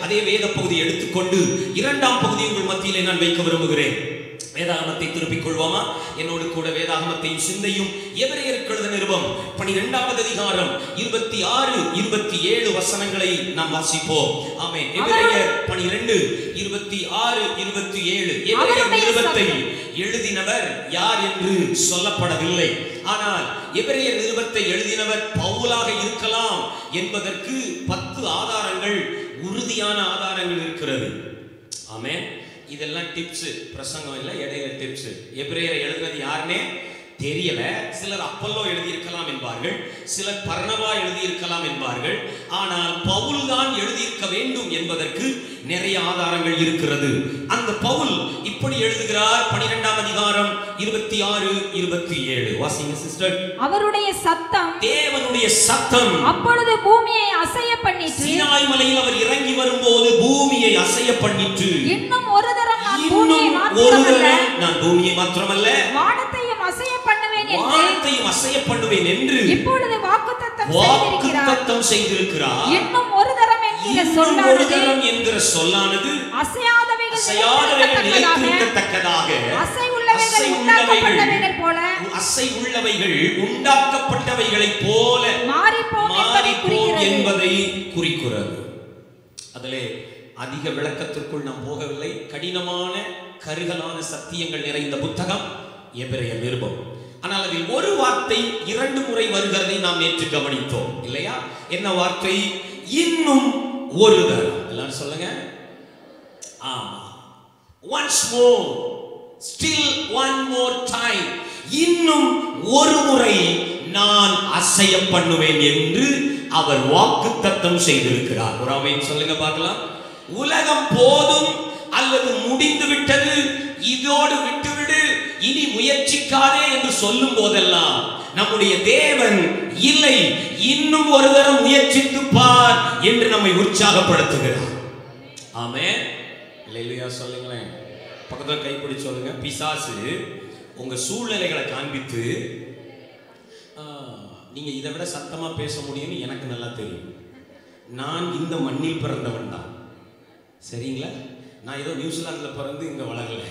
அதே வேத பகுதியை எடுத்துக்கொண்டு இரண்டாம் பகுதி உங்கள் மத்தியிலே நான் வைக்க விரும்புகிறேன். வேதாகமத்தை திருப்பிக் கொள்வோமா? என்னோடு கூட வேதாகமத்தையும் சிந்தையும் எபிரேயருக்கு எழுதின நிருபம் 12வது அதிகாரம் 26, 27 வசனங்களை நாம் வாசிப்போம். ஆமென். எபிரேயர் 12, 26, 27. எபிரேயர் நிருபத்தை எழுதினவர் யார் என்று சொல்லப்படவில்லை. ஆனால் எபிரேயர் நிருபத்தை எழுதினவர் பவுலாக இருக்கலாம் என்பதற்கு 10 ஆதாரங்கள், உறுதியான ஆதாரங்கள் இருக்கிறது. ஆமென். இதெல்லாம் டிப்ஸ், பிரசங்கம் இல்லை, இடையில டிப்ஸ். எபிரேயரை எழுதுறது யாருன்னே தெரியல. சிலர் அப்பல்லோ எழுதியிருக்கலாம் என்பார்கள், சிலர் பர்னபா எழுதியிருக்கலாம் என்பார்கள். ஆனால் பவுல் தான் எழுதியிருக்க வேண்டும் என்பதற்கு நிறைய ஆதாரங்கள் இருக்கிறது. அந்த பவுல் இப்படி எழுதுகிறார். 12ஆம் அதிகாரம் 26, 27 வாசிங்க சிஸ்டர். அவருடைய சத்தம், தேவனுடைய சத்தம் அப்பொழுது பூமியை அசைய பண்ணிற்று. சீனாய் மலையில் அவர் இறங்கி வரும்போது பூமியை அசைய பண்ணிற்று. இன்னும் ஒரு தரம் நான் பூமியை மாத்திரமல்ல வானத்தையும் அசைய பண்ணுவேன் என்று இப்பொழுது வாக்குத்தத்தம் செய்திருக்கிறார். இன்னும் ஒரு தரம் என்கிற சொல்லானது அசையாதவைகள் நிலைத்திருக்கத்தக்கதாக அசை உள்ளவைகள் உண்டாக்கப்பட்டவைகளைப் போல மாறிப்போம் என்பதை குறிக்கிறது. அதிலே அதிக விளக்கத்திற்குள் நாம் போகவில்லை. கடினமான கருகலான சத்தியங்கள் நிறைந்த புத்தகம் எபிரேயர் நிருபம். ஆனால் அதில் ஒரு வார்த்தை 2 முறை வருகிறதை நாம் நேற்று கவனித்தோம் இல்லையா? என்ன வார்த்தை? இன்னும் ஒரு தரம். எல்லாரும் சொல்லுங்க. ஆமா. once more, still one more time. இன்னும் ஒரு முறை நான் அசைய பண்ணுவேன் என்று அவர் வாக்குத்தத்தம் செய்திருக்கிறார். ஒரு ஆமென் சொல்லுங்க பார்க்கலாம். உலகம் போதும் அல்லது முடிந்து விட்டது, இதோடு விட்டுவிடு, இனி முயற்சிக்காதே என்று சொல்லும் போதெல்லாம் நம்முடைய தேவன் இல்லை, இன்னும் ஒரு தரம் முயற்சித்து பார் என்று நம்மை உற்சாகப்படுத்துகிறார். ஆமென். அல்லேலூயா சொல்லுங்களேன். பக்கத்துல கைப்பிடி சொல்லுங்க. பிசாசு உங்க சூழ்நிலைகளை காண்பித்து நீங்க இதை விட சத்தமா பேச முடியும்னு எனக்கு நல்லா தெரியும். நான் இந்த மண்ணில் பிறந்தவன் தான், சரிங்களா? நான் ஏதோ நியூசிலாந்தில் பிறந்து இங்கே வளரல.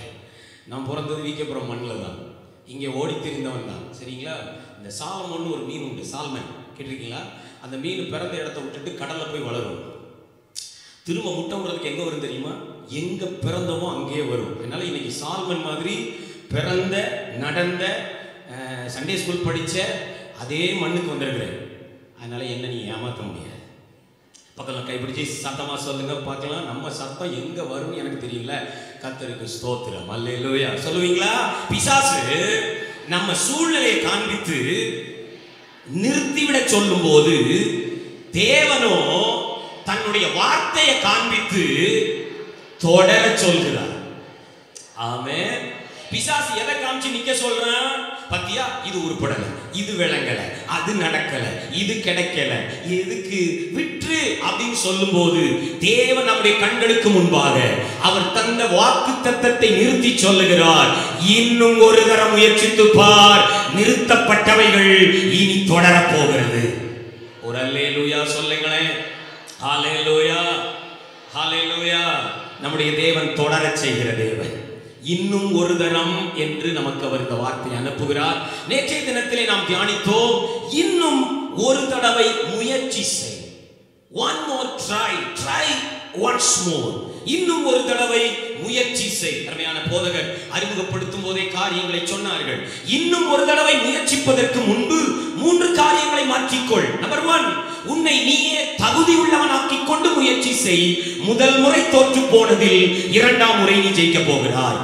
நான் பிறந்தது வீக்கப்புறம் மண்ணில் தான், இங்கே ஓடி தெரிந்தவன் தான், சரிங்களா? இந்த சாலமோன்னு ஒரு மீன் உண்டு, சால்மன் கேட்டிருக்கீங்களா? அந்த மீன் பிறந்த இடத்த விட்டுட்டு கடலில் போய் வளரும். திரும்ப முட்டை விடுறதுக்கு எங்கே வரும் தெரியுமா? எங்கே பிறந்தமோ அங்கேயே வரும். அதனால் இன்னைக்கு சால்மன் மாதிரி பிறந்த, நடந்த, சண்டே ஸ்கூல் படித்த அதே மண்ணுக்கு வந்திருக்கிறேன். அதனால் என்ன நீ ஏமாற்ற முடியாது. பக்கத்தில் கைப்பிடிச்சி சத்தமாக சொல்லுங்க பார்க்கலாம். நம்ம சத்தம் எங்கே வரும்னு எனக்கு தெரியல. கர்த்தருக்கு ஸ்தோத்திரம். அல்லேலூயா சொல்லுவீங்களா? பிசாசு நம்ம சூழ்நிலையை காண்பித்து நிறுத்திவிட சொல்லும் போது தேவனோ தன்னுடைய வார்த்தையை காண்பித்து தொடர சொல்கிறார். ஆமென். பிசாசு எதை காமிச்சு நிக்க சொல்றான்? பத்தியா, இது உருப்படல, இது விளங்கல, அது நடக்கல, இது கிடைக்கல, எதுக்கு விற்று அப்படின்னு சொல்லும் போது தேவன் நம்முடைய கண்களுக்கு முன்பாக அவர் தந்த வாக்குத்தத்தத்தை நிறுத்தி சொல்லுகிறார். இன்னும் ஒரு தரம் முயற்சித்து பார், நிறுத்தப்பட்டவைகள் இனி தொடர போகிறது. ஒரு அல்லேலூயா சொல்லுங்களேன். ஹல்லேலூயா, ஹல்லேலூயா. நம்முடைய தேவன் தொடர செய்கிற தேவன். இன்னும் ஒரு தரம் என்று நமக்கு அவர் இந்த வார்த்தை அனுப்புகிறார். நேற்றைய தினத்திலே நாம் தியானித்தோம். இன்னும் ஒரு தடவை முயற்சி செய். one more try once more. இன்னும் ஒரு தடவை முயற்சி செய். அருமையான போதகர் அறிமுகப்படுத்தும் போதே காரியங்களை சொன்னார்கள். இன்னும் ஒரு தடவை முயற்சிப்பதற்கு முன்பு 3 காரியங்களை மாற்றிக்கொள். நம்பர் 1, உன்னை நீயே தகுதி உள்ளவனாக்கிக் கொண்டு முயற்சி செய். முதல் முறை தோற்று போனதில் 2ஆம் முறை நீ ஜெயிக்க போகிறாய்.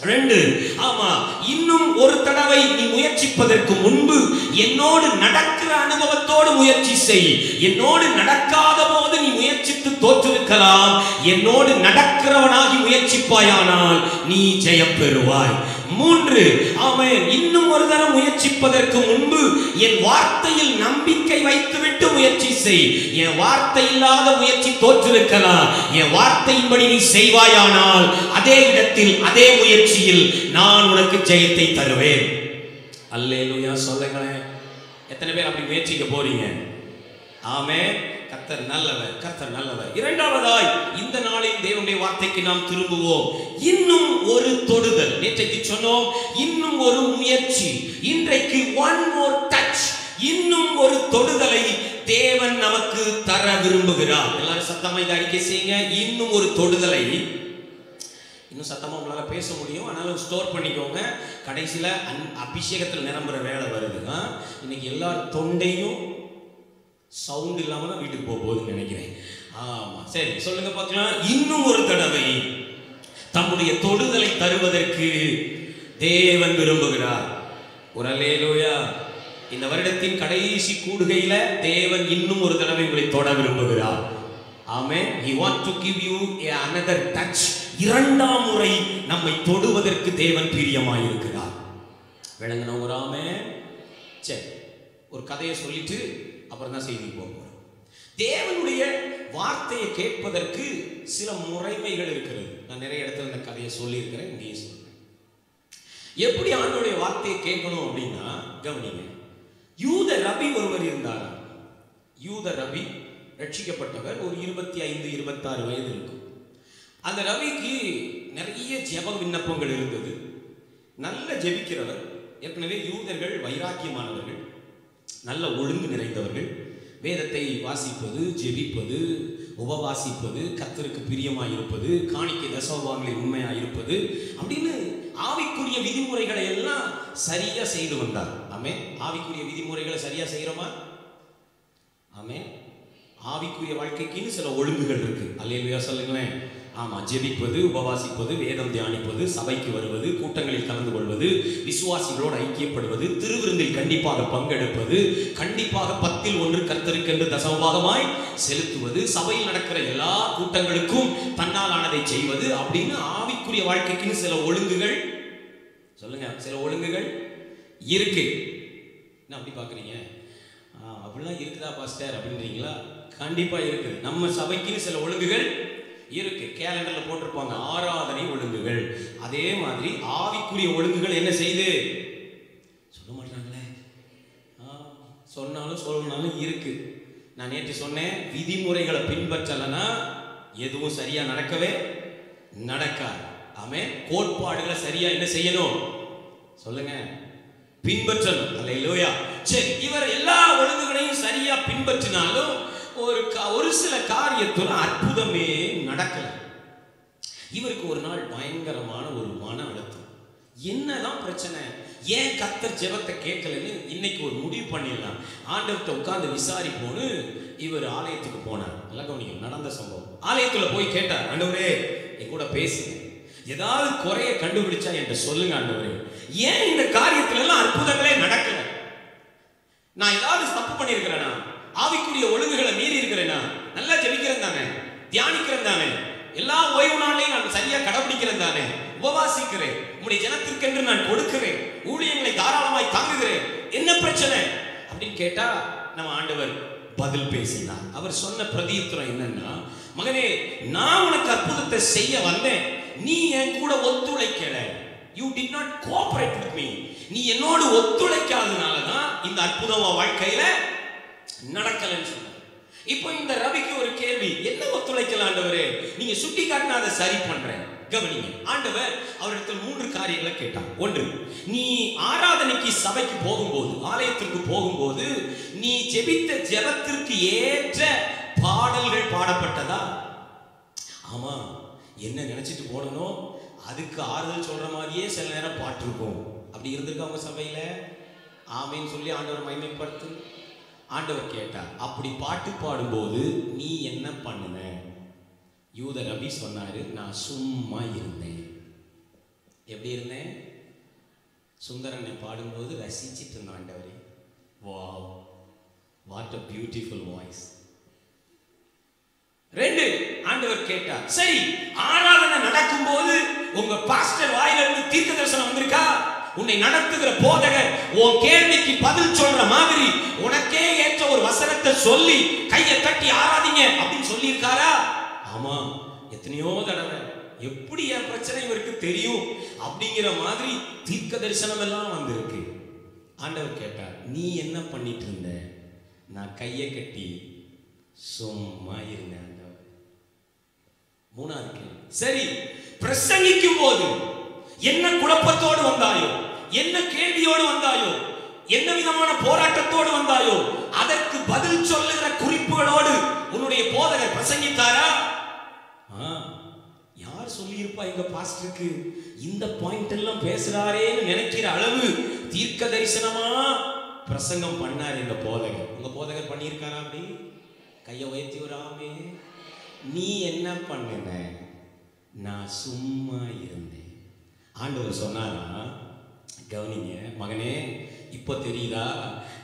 2, ஆமா, இன்னும் ஒரு தடவை நீ முயற்சிப்பதற்கு முன்பு என்னோடு நடக்கிற அனுபவத்தோடு முயற்சி செய். என்னோடு நடக்காத போது நீ முயற்சித்து தோற்றிருக்கலாம். என்னோடு நடக்கிறவனாகி முயற்சிப்பாயானால் நீ ஜெயம் பெறுவாய். 3, ஆமென், இன்னும் ஒரு தரம் முயற்சிப்பதற்கு முன்பு என் வார்த்தையில் நம்பிக்கை வைத்துவிட்டு முயற்சி செய். என் வார்த்தை இல்லாத முயற்சி தோற்றிருக்கலாம். என் வார்த்தையின்படி நீ செய்வாயானால் அதே இடத்தில், அதே முயற்சியில் நான் உனக்கு ஜெயத்தை தருவேன். அல்லேலூயா சொல்லுங்களேன். எத்தனை பேர் அப்படி முயற்சிக்க போறீங்க? ஆமென். கர்த்தர் நல்லவர், கர்த்தர் நல்லவர். 2வதாய் இந்த வார்த்தைக்கு நாம் திரும்புவோம். இன்னும் ஒரு தொடுதல். நேற்றைக்கு சொன்னோம், இன்னும் ஒரு முயற்சி. இன்றைக்கு one more touch, இன்னும் ஒரு தொடுதலை தேவன் நமக்கு தர விரும்புகிறார். எல்லாரும் சத்தமா இதை அறிக்கை செய்யுங்க. இன்னும் ஒரு தொடுதலை. இன்னும் சத்தமா உங்களால பேச முடியும், ஆனாலும் ஸ்டோர் பண்ணிக்கோங்க. கடைசியில அபிஷேகத்தில் நிரம்புற வேலை வருது. இன்னைக்கு எல்லாரும் தொண்டையும் சவுண்ட் இல்லாம தான் வீட்டுக்கு போகுதுன்னு நினைக்கிறேன். ஆமா, சரி சொல்லுங்க பார்க்கலாம். இன்னும் ஒரு தடவை தம்முடைய தொடுதலை தருவதற்கு தேவன் விரும்புகிறார். ஒரு அல்லேலூயா. இந்த வருடத்தின் கடைசி கூடுகையில தேவன் இன்னும் ஒரு தடவை உங்களை தொட விரும்புகிறார். ஆமென். He want to give you another touch. இரண்டாம் முறை நம்மை தொடுவதற்கு தேவன் பிரியமாய் இருக்கிறார். விளங்கணும் ஒரு ஆமென். சரி, ஒரு கதையை சொல்லிட்டு அப்புறம் தான் செய்திக்கு போக போறோம். தேவனுடைய வார்த்தையை கேட்பதற்கு சில முறைமைகள் இருக்கிறது. நான் நிறைய இடத்துல இந்த கதையை சொல்லியிருக்கிறேன், இங்கேயே சொல்றேன். எப்படி ஆண்டவருடைய வார்த்தையை கேட்கணும் அப்படின்னா கவனிங்க. யூத ரபி ஒருவர் இருந்தார். யூத ரபி ரட்சிக்கப்பட்டவர். ஒரு 25-26 வயது இருக்கும். அந்த ரவிக்கு நிறைய ஜெப விண்ணப்பங்கள் இருந்தது. நல்ல ஜெபிக்கிறவர். ஏற்கனவே யூதர்கள் வைராக்கியமானவர்கள், நல்ல ஒழுங்கு நிறைந்தவர்கள். வேதத்தை வாசிப்பது, ஜெபிப்பது, உபவாசிப்பது, கர்த்தருக்கு பிரியமாய் இருப்பது, காணிக்கை தசமபாகங்களில் உண்மையாக இருப்பது அப்படின்னு ஆவிக்குரிய விதிமுறைகளை எல்லாம் சரியா செய்து வந்தார். ஆமென். ஆவிக்குரிய விதிமுறைகளை சரியா செய்யறோமா? ஆமென். ஆவிக்குரிய வாழ்க்கைக்குன்னு சில ஒழுங்குகள் இருக்கு. அல்லேலூயா சொல்லுங்களேன். ஆமா, ஜெபிப்பது, உபவாசிப்பது, வேதம் தியானிப்பது, சபைக்கு வருவது, கூட்டங்களில் கலந்து கொள்வது, விசுவாசிகளோடு ஐக்கியப்படுவது, திருவிருந்தில் கண்டிப்பாக பங்கெடுப்பது, கண்டிப்பாக 10ல் 1 கர்த்தருக்கென்று தசமபாகமாய் செலுத்துவது, சபையில் நடக்கிற எல்லா கூட்டங்களுக்கும் தன்னால் ஆனதை செய்வது அப்படின்னு ஆவிக்குரிய வாழ்க்கைக்குன்னு சில ஒழுங்குகள், சொல்லுங்க, சில ஒழுங்குகள் இருக்கு. என்ன அப்படி பாக்குறீங்க? அப்படிலாம் இருக்குதா பாஸ்டர் அப்படின்றீங்களா? கண்டிப்பா இருக்கு. நம்ம சபைக்குன்னு சில ஒழுங்குகள் இருக்கு. கேலண்டர்ல போட்டிருப்பாங்க ஆராதனை ஒழுங்குகள். அதே மாதிரி ஆவிக்குரிய ஒழுங்குகள் என்ன செய்து சொல்ல மாட்டாங்களே. சொன்னாலும் சொல்லனாலும் இருக்கு. நான் நேற்று சொன்னேன், விதிமுறைகளை பின்பற்றலனா எதுவும் சரியா நடக்கவே நடக்காது. ஆமென். கோட்பாடுகளை சரியா என்ன செய்யணும் சொல்லுங்க, பின்பற்றணும். அல்லேலூயா. சரி, இவர் எல்லா ஒழுங்குகளையும் சரியா பின்பற்றினாலும் ஒரு சில காரியத்துல அற்புதமே நடக்கல. இவருக்கு ஒரு நாள் பயங்கரமான ஒரு மன அழுத்தம். என்னதான் பிரச்சனை, ஏன் கர்த்தர் ஜெபத்தை கேட்கலன்னு இன்னைக்கு ஒரு முடிவு பண்ணிடலாம், ஆண்டவர்கிட்ட உட்கார்ந்து விசாரிப்போன்னு இவர் ஆலயத்துக்கு போனார். நல்லா கவனிங்க, நடந்த சம்பவம். ஆலயத்துல போய் கேட்டார், ஆண்டவரே என் கூட பேசுங்க, ஏதாவது குறைய கண்டுபிடிச்சா என்கிட்ட சொல்லுங்க ஆண்டவரே, ஏன் இந்த காரியத்துல எல்லாம் அற்புதங்களே நடக்கல, நான் ஏதாவது தப்பு பண்ணியிருக்கிறேனா, ஆவிக்குரிய ஒழுங்குகளை மீறி இருக்கிறேனா, நல்லா ஜெபிக்கிறேன் தானே, தியானிக்கிறேன் தானே, எல்லா ஓய்வு நாளையும் நான் சரியா கடைபிடிக்கிறேன் தானே, உபவாசிக்கிறேன், உங்களுடைய ஜனத்திற்கென்று நான் கொடுக்கிறேன், ஊழியங்களை தாராளமாய் தாங்குகிறேன், என்ன பிரச்சனை அப்படின்னு கேட்டா நம்ம ஆண்டவர் பதில் பேசினார். அவர் சொன்ன பிரதியுத்தரம் என்னன்னா, மகனே நான் உனக்கு அற்புதத்தை செய்ய வந்தேன், நீ என் கூட ஒத்துழைக்கல, you did not cooperate with me, நீ என்னோடு ஒத்துழைக்காதனால தான் இந்த அற்புதம் வாழ்க்கையில நடக்கலன்னு சொன்னார். இப்போ இந்த ரவிக்கு ஒரு கேள்வி, என்ன ஒத்துழைக்கல ஆண்டவரே, நீங்க சுட்டி காட்டினா அதை சரி பண்றேன். கவனிங்க, ஆண்டவர் அவரிடத்தில் 3 காரியங்களை கேட்டார். ஒன்று, நீ ஆராதனைக்கு சபைக்கு போகும்போது, ஆலயத்திற்கு போகும்போது நீ ஜெபித்த ஜெபத்திற்கு ஏற்ற பாடல்கள் பாடப்பட்டதா? ஆமா, என்ன நினைச்சிட்டு போடணும், அதுக்கு ஆறுதல் சொல்ற மாதிரியே சில நேரம் பாட்டு இருக்கும். அப்படி இருந்திருக்க அவங்க சபையில? ஆமேன்னு சொல்லி ஆண்டவர் மகிமைப்படுத்து. ஆண்டவர் கேட்டார், அப்படி பாட்டு பாடும்போது நீ என்ன பண்ணுன? யூத ரபி சொன்னாரு, நான் சும்மா இருந்தேன். எப்படி இருந்தேன்? சுந்தரனை பாடும்போது ரசிச்சிட்டு இருந்த ஆண்டவரே, wow what a beautiful voice. 2, ஆண்டவர் கேட்டார், சரி ஆராதனை நடக்கும் போது உங்க பாஸ்டர் வாயிலிருந்து தீர்க்க தரிசனம் வந்திருக்கா? உன்னை நடத்துகிற போதகர் உன் கேள்விக்கு பதில் சொல்ற மாதிரி உனக்கே ஏற்ற ஒரு வசனத்தை சொல்லி கையை தட்டி ஆராதிங்க அப்படின்னு சொல்லி இருக்காரா? ஆமா, எத்தனையோ தடவை. எப்படி என் பிரச்சனை இவருக்கு தெரியும் அப்படிங்கிற மாதிரி தீர்க்க தரிசனம் எல்லாம் வந்திருக்கு. ஆண்டவர் கேட்டார், நீ என்ன பண்ணிட்டு இருந்த? நான் கையை கட்டி சும்மா இருந்தேன். மூணாவது கேள்வி. சரி, பிரசங்கிக்கும் போது என்ன குழப்பத்தோடு வந்தாயோ, என்ன கேள்வியோடு வந்தாயோ, என்ன விதமான போராட்டத்தோடு வந்தாயோ, அதற்கு பதில் சொல்லுகிற குறிப்புகளோடு உன்னுடைய போதகர் பிரசங்கித்தாரா? யார் சொல்லியிருப்பா எங்க பாஸ்டருக்கு இந்த பாயிண்ட் எல்லாம் பேசுறாரேன்னு நினைக்கிற அளவு தீர்க்க தரிசனமா பிரசங்கம் பண்ணார் எங்க போதகர். உங்க போதகர் பண்ணியிருக்காரா? அப்படி கையை உயர்த்தி வராமே. நீ என்ன பண்ணுன? நான் சும்மா இருந்தேன். ஆண்டவர் சொன்னாரா? கவனிங்க மகனே, இப்போ தெரியுதா?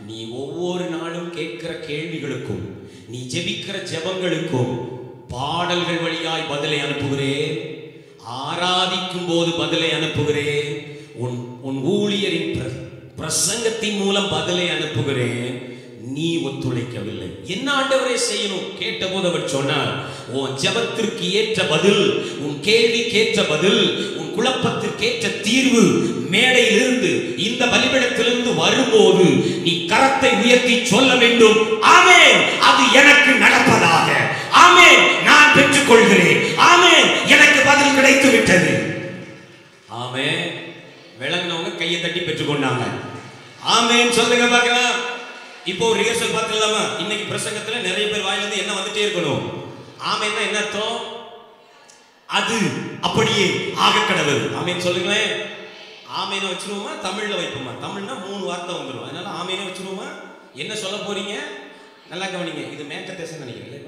நீ ஒவ்வொரு நாளும் கேட்கிற கேள்விகளுக்கும், நீ ஜெபிக்கிற ஜெபங்களுக்கும் பாடல்கள் வழியாய் பதிலை அனுப்புகிறேன். ஆராதிக்கும் போது பதிலை அனுப்புகிறேன். உன் ஊழியரின் பிரசங்கத்தின் மூலம் பதிலை அனுப்புகிறேன். நீ ஒத்துழைக்கவில்லை. என்ன ஆண்டவரே செய்யணும்? கேட்டபோது அவர் சொன்னார், உன் ஜெபத்திற்கு ஏற்ற பதில், உன் கேள்விக்கு ஏற்ற பதில், உன் குழப்பத்திற்கு ஏற்ற தீர்வு மேடையிலிருந்து, இந்த பலிபீடத்திலிருந்து வரும்போது நீ கரத்தை உயர்த்தி சொல்ல வேண்டும், ஆமென், அது எனக்கு நடப்பதாக, ஆமென், நான் பெற்றுக் கொள்கிறேன், ஆமென், எனக்கு பதில் கிடைத்து விட்டது. ஆமென். விளங்கினவங்க கையை தட்டி பெற்றுக்கொண்டாங்க. ஆமென் சொல்லுங்க பார்க்கலாம். இப்போ ஒரு ரிஹர்சல் பார்த்துடலாமா? இன்னைக்கு பிரசங்கத்துல நிறைய பேர் வாயிலிருந்து என்ன வந்துட்டே இருக்கணும்? ஆமென்னா என்ன அர்த்தம்? அது அப்படியே ஆக கடவுள். ஆமென் சொல்லுங்களேன். ஆமெனை வச்சிருவோமா, தமிழ்ல வைப்போமா? தமிழ்னா 3 வார்த்தை வந்துடும். அதனால ஆமெனை வச்சிருவோமா? என்ன சொல்ல போறீங்க? நல்லா கவனிங்க. இது மேற்கத்தேசம் நினைக்கிறேன்.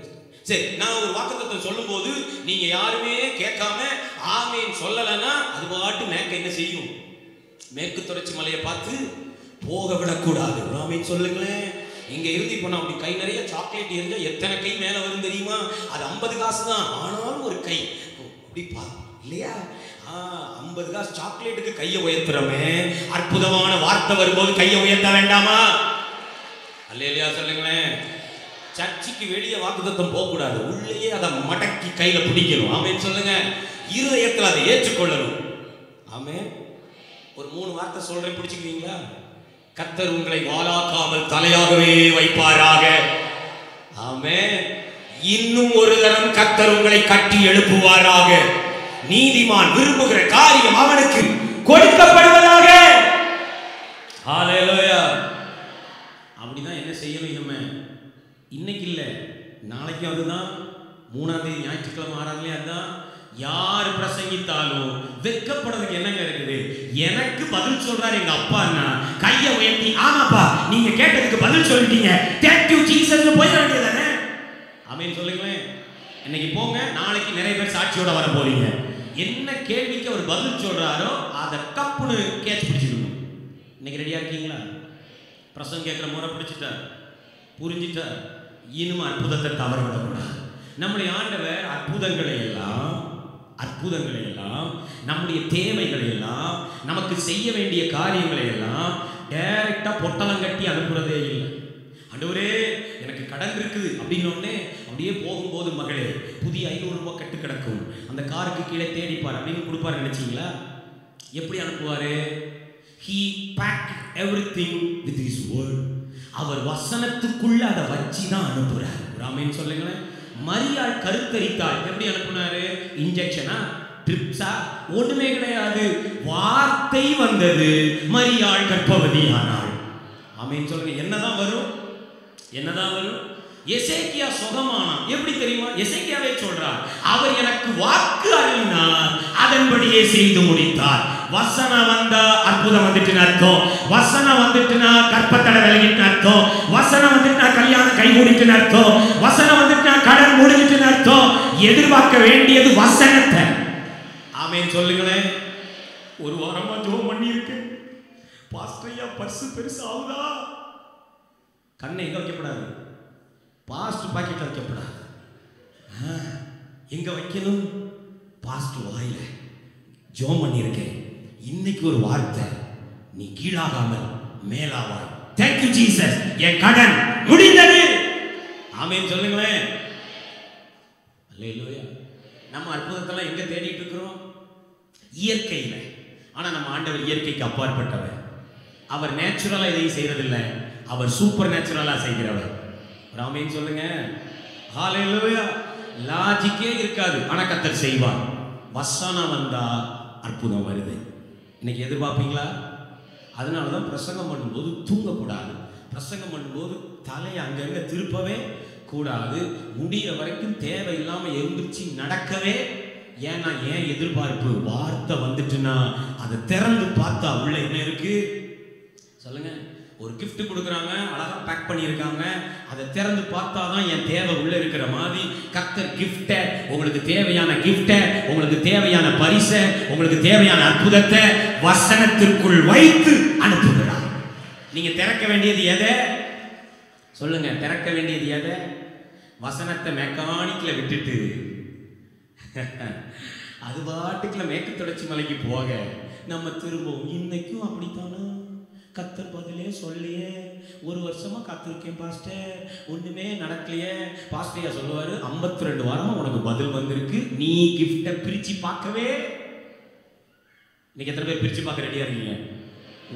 சரி, நான் ஒரு வாக்குத்தத்தம் சொல்லும் போது நீங்க யாருமே கேட்காம ஆமென் சொல்லலைன்னா அது பாட்டு மேற்க என்ன செய்யும்? மேற்கு தொடர்ச்சி மலையை பார்த்து போக விடக்கூடாது. ஆமென் சொல்லுங்களேன். இங்க இருந்து இப்போ நான் அப்படி கை நிறைய சாக்லேட் இருந்தா எத்தனை கை மேல வரும் தெரியுமா? அது 50 காசு தான். ஆனாலும் ஒரு கை அப்படி இல்லையா? 50 காசு சாக்லேட்டுக்கு கையை உயர்த்துறமே, அற்புதமான வார்த்தை வரும்போது கையை உயர்த்த வேண்டாமா? அல்லேலூயா சொல்லுங்களேன். சர்ச்சுக்கு வெளியே வாக்குத்தத்தம் போக கூடாது, உள்ளேயே அதை மடக்கி கையில பிடிக்கணும். ஆமென் சொல்லுங்க. இருதயத்தில் அதை ஏற்றுக்கொள்ளணும். ஆமென். ஒரு 3 வார்த்தை சொல்றேன், பிடிச்சுக்குவீங்களா? கர்த்தர் உங்களை வாளாக்காமல் தலையாகவே வைப்பாராக. ஆமென். இன்னும் ஒரு தரம் கர்த்தர் உங்களை கட்டி எழுப்புவாராக. நீதிமான் விரும்புகிற காரியம் அவனுக்கு கொடுக்கப்படுவதாக. ஹல்லேலூயா. அப்படிதான் என்ன செய்யணும்? நம்ம இன்னைக்கு இல்லை, நாளைக்கு அதுதான். 3ஆம் தேதி ஞாயிற்றுக்கிழமை ஆறாங்களே, அதுதான். யார் பிரசங்கித்தாலும் வெட்கப்படுறதுக்கு என்னங்க இருக்குது? எனக்கு பதில் சொல்றாரு எங்க அப்பான்னா கையை உயர்த்தி, ஆமாப்பா நீங்க கேட்டதுக்கு பதில் சொல்லிட்டீங்க, தேங்க் யூ ஜீசஸ் போயிட வேண்டியதானே? ஆமென் சொல்லுங்களேன். இன்னைக்கு போங்க, நாளைக்கு நிறைய பேர் சாட்சியோட வர போறீங்க. என்ன கேள்விக்கு அவர் பதில் சொல்றாரோ அதை கப்புன்னு கேட்ச் பிடிச்சிக்கணும். இன்னைக்கு ரெடியா இருக்கீங்களா? பிரசங்கம் கேட்கிற முறை பிடிச்சிட்டார், புரிஞ்சிட்டார். இனிமே அற்புதத்தை தவற விடக்கூடாது. நம்முடைய ஆண்டவர் அற்புதங்களை எல்லாம் நம்முடைய தேவைகளை எல்லாம், நமக்கு செய்ய வேண்டிய காரியங்களை எல்லாம் டைரக்டா பொட்டலம் கட்டி அனுப்புறதே இல்லை. ஆண்டவரே எனக்கு கடன் இருக்குது அப்படின்னோடனே அப்படியே போகும்போது, மகளே புதிய 500 ரூபாய் கட்டு கிடக்கும், அந்த காருக்கு கீழே தேடிப்பார் அப்படின்னு கொடுப்பாரு. நினைச்சீங்களா? எப்படி அனுப்புவாரு? He packed everything with his word. அவர் வசனத்துக்குள்ள அதை வச்சு தான் அனுப்புறார். ஆமென் சொல்லுங்களேன். மரியாள் கருத்தரித்தாள், எப்படி அனுப்புனாரு? இன்ஜெக்ஷனா, ட்ரிப்ஸா? ஒண்ணுமே கிடையாது. வார்த்தை வந்தது, மரியாள் கர்ப்பவதி ஆனாள். ஆமென் சொல்லுங்க. என்னதான் வரும்? எசேக்கியா சுகமானான். எப்படி தெரியுமா? எசேக்கியாவே சொல்றார், அவர் எனக்கு வாக்கு அருளினார், அதன்படியே செய்து முடித்தார். வசனம் வந்தா அற்புதம் வந்துட்டுன்னு அர்த்தம். வசனம் வந்துட்டுனா கற்பத்தடை விலகிட்டுன்னு அர்த்தம். வசனம் வந்துட்டுனா கல்யாணம் கைகூடிட்டுன்னு அர்த்தம். வசனம் வந்துட்டுனா கடன் முடிஞ்சிட்டுன்னு அர்த்தம். எதிர்பார்க்க வேண்டியது வசனத்தை. ஆமென் சொல்லுங்களேன். ஒரு வாரமா ஜெபம் பண்ணி இருக்கேன், பாஸ்டரையா பர்ஸ் பெருசா ஆகுதா? கண்ணை எங்க வைக்கப்படாது? பாஸ்டர் பாக்கெட்ல வைக்கப்படாது. எங்க வைக்கணும்? பாஸ்டர் வாயில. ஜெபம் பண்ணி இருக்கேன், இன்னைக்கு ஒரு வார்த்தை, நீ கீழாகாமல் மேலாவாய். தேங்க் யூ ஜீசஸ், என் கடன் முடிந்தது. ஆமென் சொல்லுங்களேன். அல்லேலூயா. நம்ம அற்புதத்தெல்லாம் எங்க தேடிட்டு இருக்கிறோம்? இயற்கையில. ஆனா நம்ம ஆண்டவர் இயற்கைக்கு அப்பாற்பட்டவர். அவர் நேச்சுரலா எதையும் செய்யறதில்லை, அவர் சூப்பர் நேச்சுரலா செய்கிறவர். ஆமென் சொல்லுங்க. ஹல்லேலூயா. லாஜிக்கே இருக்காது, ஆனா கர்த்தர் செய்வார். வசனம் வந்தா அற்புதம் வருது. இன்னைக்கு எதிர்பார்ப்பீங்களா? அதனாலதான் பிரசங்கம் பண்ணும்போது தூங்கக்கூடாது. பிரசங்கம் பண்ணும்போது தலையை அங்கங்க திருப்பவே கூடாது. முடிகிற வரைக்கும் தேவையில்லாம எழுந்திரிச்சு நடக்கவே. ஏன்னா ஏன் எதிர்பார்ப்பு, வார்த்தை வந்துட்டுன்னா அதை திறந்து பார்த்தா உள்ள என்ன இருக்கு சொல்லுங்க. ஒரு gift கொடுக்குறாங்க, அழகா பேக் பண்ணியிருக்காங்க, அதை திறந்து பார்த்தா தான் என் தேவை உள்ள இருக்கிற மாதிரி கர்த்தர் கிஃப்டை, உங்களுக்கு தேவையான கிஃப்டை, உங்களுக்கு தேவையான பரிசை, உங்களுக்கு தேவையான அற்புதத்தை வசனத்திற்குள் வைத்து அனுப்புகிறார். நீங்க திறக்க வேண்டியது எதை சொல்லுங்க? திறக்க வேண்டியது எதை? வசனத்தை மெக்கானிக்ல விட்டுட்டு அது பாட்டுக்குள்ள மேற்கு தொடர்ச்சி மலைக்கு போக நம்ம திரும்பவும் இன்னைக்கும் அப்படித்தானா? கர்த்தர் பதிலே சொல்லியே, ஒரு வருஷமா காத்திருக்கேன் பாஸ்டர், ஒண்ணுமே நடக்கலையே. பாஸ்டர் சொல்லுவாரு, 52 வாரமா உனக்கு பதில் வந்திருக்கு, நீ கிஃப்டை பிரிச்சு பார்க்கவே. இன்னைக்கு எத்தனை பேர் பிரிச்சு பார்க்க ரெடியா இருக்கீங்க?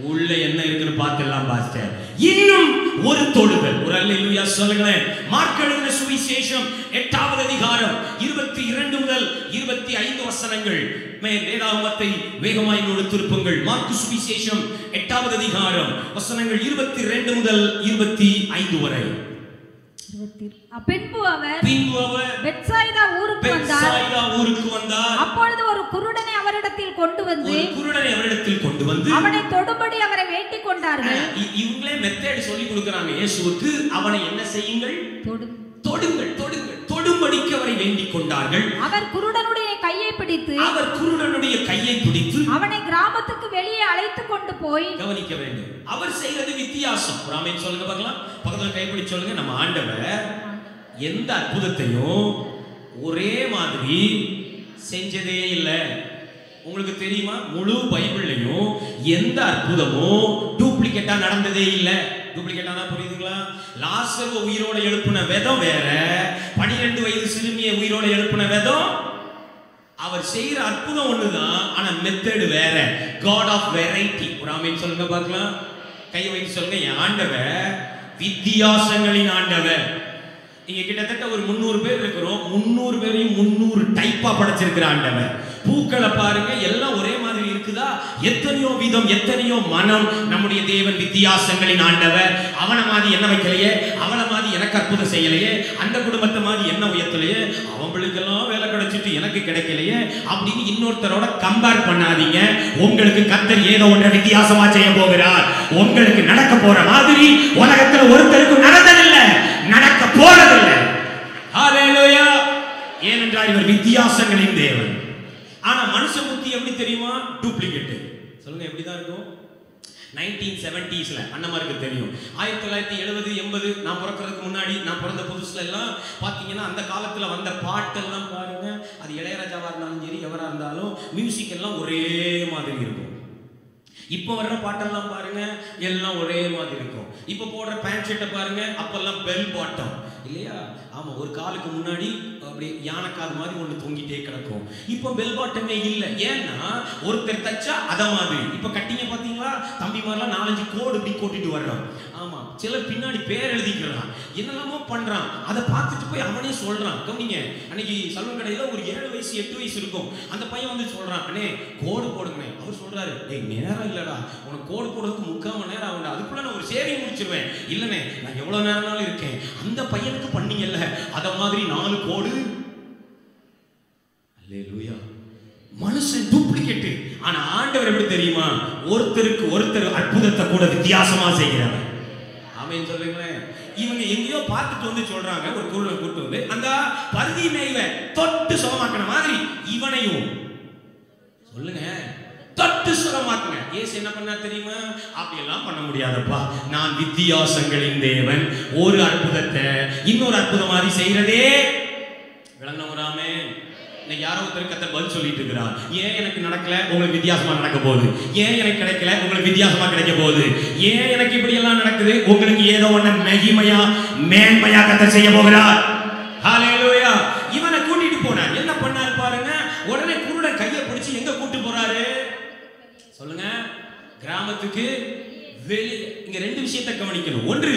உள்ள என்ன இருக்குன்னு பார்க்கலாம் பாஸ்டர். இன்னும் ஒரு தொடுதல், ஒரு அல்லேலூயா சொல்லுங்களேன். மார்க் எழுதின சுவிசேஷம் 8வது அதிகாரம் 22 முதல் 25 வசனங்கள். வேதாகமத்தை வேகமாய் நோடு திருப்புங்கள். மார்க் சுவிசேஷம் 8வது அதிகாரம் வசனங்கள் 22 முதல் 25 வரை. பின்பு அவர் பெத்சாயிதா ஊருக்கு வந்தார். அப்பொழுது ஒரு குருடனை அவரிடத்தில் கொண்டு வந்து அவனை தொடும்படி அவரை வேண்டிக் கொண்டார்கள். இவங்களே மெத்தட் சொல்லி கொடுக்கறாங்க இயேசுவுக்கு. அவனை என்ன செய்யுங்கள்? தொடுங்கள், தொடுங்கள், தொடும்படிக்கு அவரை வேண்டிக் கொண்டார்கள். அவர் குருடனுடைய கையை பிடித்து அவனை கிராமத்துக்கு வெளியே அழைத்து கொண்டு போய். கவனிக்க வேண்டும், அவர் செய்யறது வித்தியாசம். ராமேன் சொல்லுங்க பார்க்கலாம், பக்கத்துல கைப்பிடி சொல்லுங்க. நம்ம ஆண்டவர் எந்த அற்புதத்தையும் ஒரே மாதிரி செஞ்சதே இல்லை. உங்களுக்கு தெரியுமா? முழு பைபிள்லையும் எந்த அற்புதமும் டூப்ளிகேட்டா நடந்ததே இல்லை. டூப்ளிகேட்டா புரியுதுங்களா? லாசரு உயிரோட எழுப்புன விதம் வேற, 12 வயது சிறுமியை உயிரோட எழுப்புன விதம். அவர் செய்யற அற்புதம் ஒண்ணுதான், ஆனா மெத்தட் வேற. God of variety. ஒரு ஆமென் சொல்லுங்க பார்க்கலாம். கையை வைத்து சொல்லுங்க, என் ஆண்டவர் வித்தியாசங்களின் ஆண்டவர். இங்க கிட்டத்தட்ட ஒரு 300 பேர் இருக்கிறோம். 300 பேரையும் 300 டைப்பா படைச்சிருக்கிற ஆண்டவர். பூக்களை பாருங்க, எல்லாம் ஒரே மாதிரி இருக்குதா? எத்தனையோ விதம், எத்தனையோ மனம். நம்முடைய தேவன் வித்தியாசங்களின் ஆண்டவர். அவனை மாதிரி என்ன வைக்கலையே, அவளை மாதிரி எனக்கு அற்புதம் செய்யலையே, அந்த குடும்பத்தை மாதிரி என்ன உயர்த்தலையே, அவங்களுக்கெல்லாம் வேலை கிடைச்சிட்டு எனக்கு கிடைக்கலையே அப்படின்னு இன்னொருத்தரோட கம்பேர் பண்ணாதீங்க. உங்களுக்கு கர்த்தர் ஏதோ ஒன்றை வித்தியாசமா செய்ய போகிறார். உங்களுக்கு நடக்க போற மாதிரி உலகத்துல ஒருத்தருக்கும் நடந்ததில்லை, நடக்க போறதில்லை. ஹalleluya. ஏனென்றால் இவர் வித்தியாசங்களின் தேவன். ஆனா மனுஷ புத்தி எப்படி தெரியுமா? டூப்ளிகேட். சொல்லுங்க, எப்படிதான் இருக்கும்? 1970ஸ்ல அண்ணமாருக்கு தெரியும். 1970 80 நான் பிறக்கிறதுக்கு முன்னாடி, நான் பிறந்த புதுசுல எல்லாம் பாத்தீங்கன்னா அந்த காலத்துல வந்த பாட்டெல்லாம் பாருங்க, அது இளையராஜாவா இருந்தாலும் சரி, எவரா இருந்தாலும் மியூசிக் எல்லாம் ஒரே மாதிரி இருக்கும். இப்போ வர்ற பாட்டெல்லாம் பாருங்க, எல்லாம் ஒரே மாதிரி இருக்கும். இப்போ போடுற பேண்ட் ஷர்ட்டை பாருங்க, அப்பெல்லாம் பெல் பாட்டம் இல்லையா? ஆமா, ஒரு காலுக்கு முன்னாடி அப்படி யானைக்காது மாதிரி ஒன்று தொங்கிட்டே கிடக்கும். இப்போ பெல் பாட்டமே இல்லை. ஏன்னா ஒருத்தர் தச்சா அத மாதிரி. இப்போ கட்டிங்க பார்த்தீங்களா? தம்பி மாதிரிலாம் 4-5 கோடு இப்படி கோட்டிட்டு வர்றான். ஆமா, சிலர் பின்னாடி பேர் எழுதிக்கிறான், என்னெல்லாமோ பண்றான். அதை பார்த்துட்டு போய் அவனே சொல்றான். கவனிங்க, அன்னைக்கு சலூன் கடையில் ஒரு 7 வயசு 8 வயசு இருக்கும். அந்த பையன் வந்து சொல்றான், அண்ணே கோடு போடுங்க. அவர் சொல்றாரு, டேய் நேரம் இல்லடா, உனக்கு கோடு போடுறதுக்கு 3/4 மணி நேரம் ஆகும்டா, அதுக்குள்ள நான் ஒரு சேவிங் முடிச்சிருவேன். இல்லனே, நான் எவ்வளவு நேரம்னாலும் இருக்கேன். அந்த பையனுக்கு பண்ணீங்கல்ல அத மாதிரி 4 கோடு. அல்லேலூயா. மனுஷன் டூப்ளிகேட். ஆனா ஆண்டவர் எப்படி தெரியுமா? ஒருத்தருக்கு ஒருத்தர் அற்புதத்தை கூட வித்தியாசமா செய்கிறாங்க. ஆமென் சொல்லுங்களேன். இவங்க எங்கேயோ பார்த்துட்டு வந்து சொல்றாங்க, ஒரு குருடனை கூட்டு வந்து அந்த பருதி மேய்வை தொட்டு சுகமாக்கின மாதிரி இவனையும் சொல்லுங்க தொட்டு சுகமாக்குங்க. ஏசு என்ன பண்ணா தெரியுமா? அப்படியெல்லாம் பண்ண முடியாதப்பா, நான் வித்தியாசங்களின் தேவன். ஒரு அற்புதத்தை இன்னொரு அற்புதம் மாதிரி செய்யறதே விளங்கவராமே. இன்னைக்கு யாரோ ஒருத்தர் கர்த்தர் பதில் சொல்லிட்டு இருக்கிறார். ஏன் எனக்கு நடக்கல? உங்களுக்கு வித்தியாசமா நடக்க போகுது. ஏன் எனக்கு கிடைக்கல? உங்களுக்கு வித்தியாசமா கிடைக்க போகுது. ஏன் எனக்கு இப்படி எல்லாம் நடக்குது? உங்களுக்கு ஏதோ ஒண்ணு மகிமையா மேன்மையா கர்த்தர் செய்ய போகிறார். ஹalleluya. இவனை கூட்டிட்டு போனார். என்ன பண்ணாரு பாருங்க, உடனே குருட கையை பிடிச்சு எங்க கூட்டி போறாரு சொல்லுங்க? கிராமத்துக்கு வெளியே. இங்க 2 விஷயத்தை கவனிக்கணும். ஒன்று,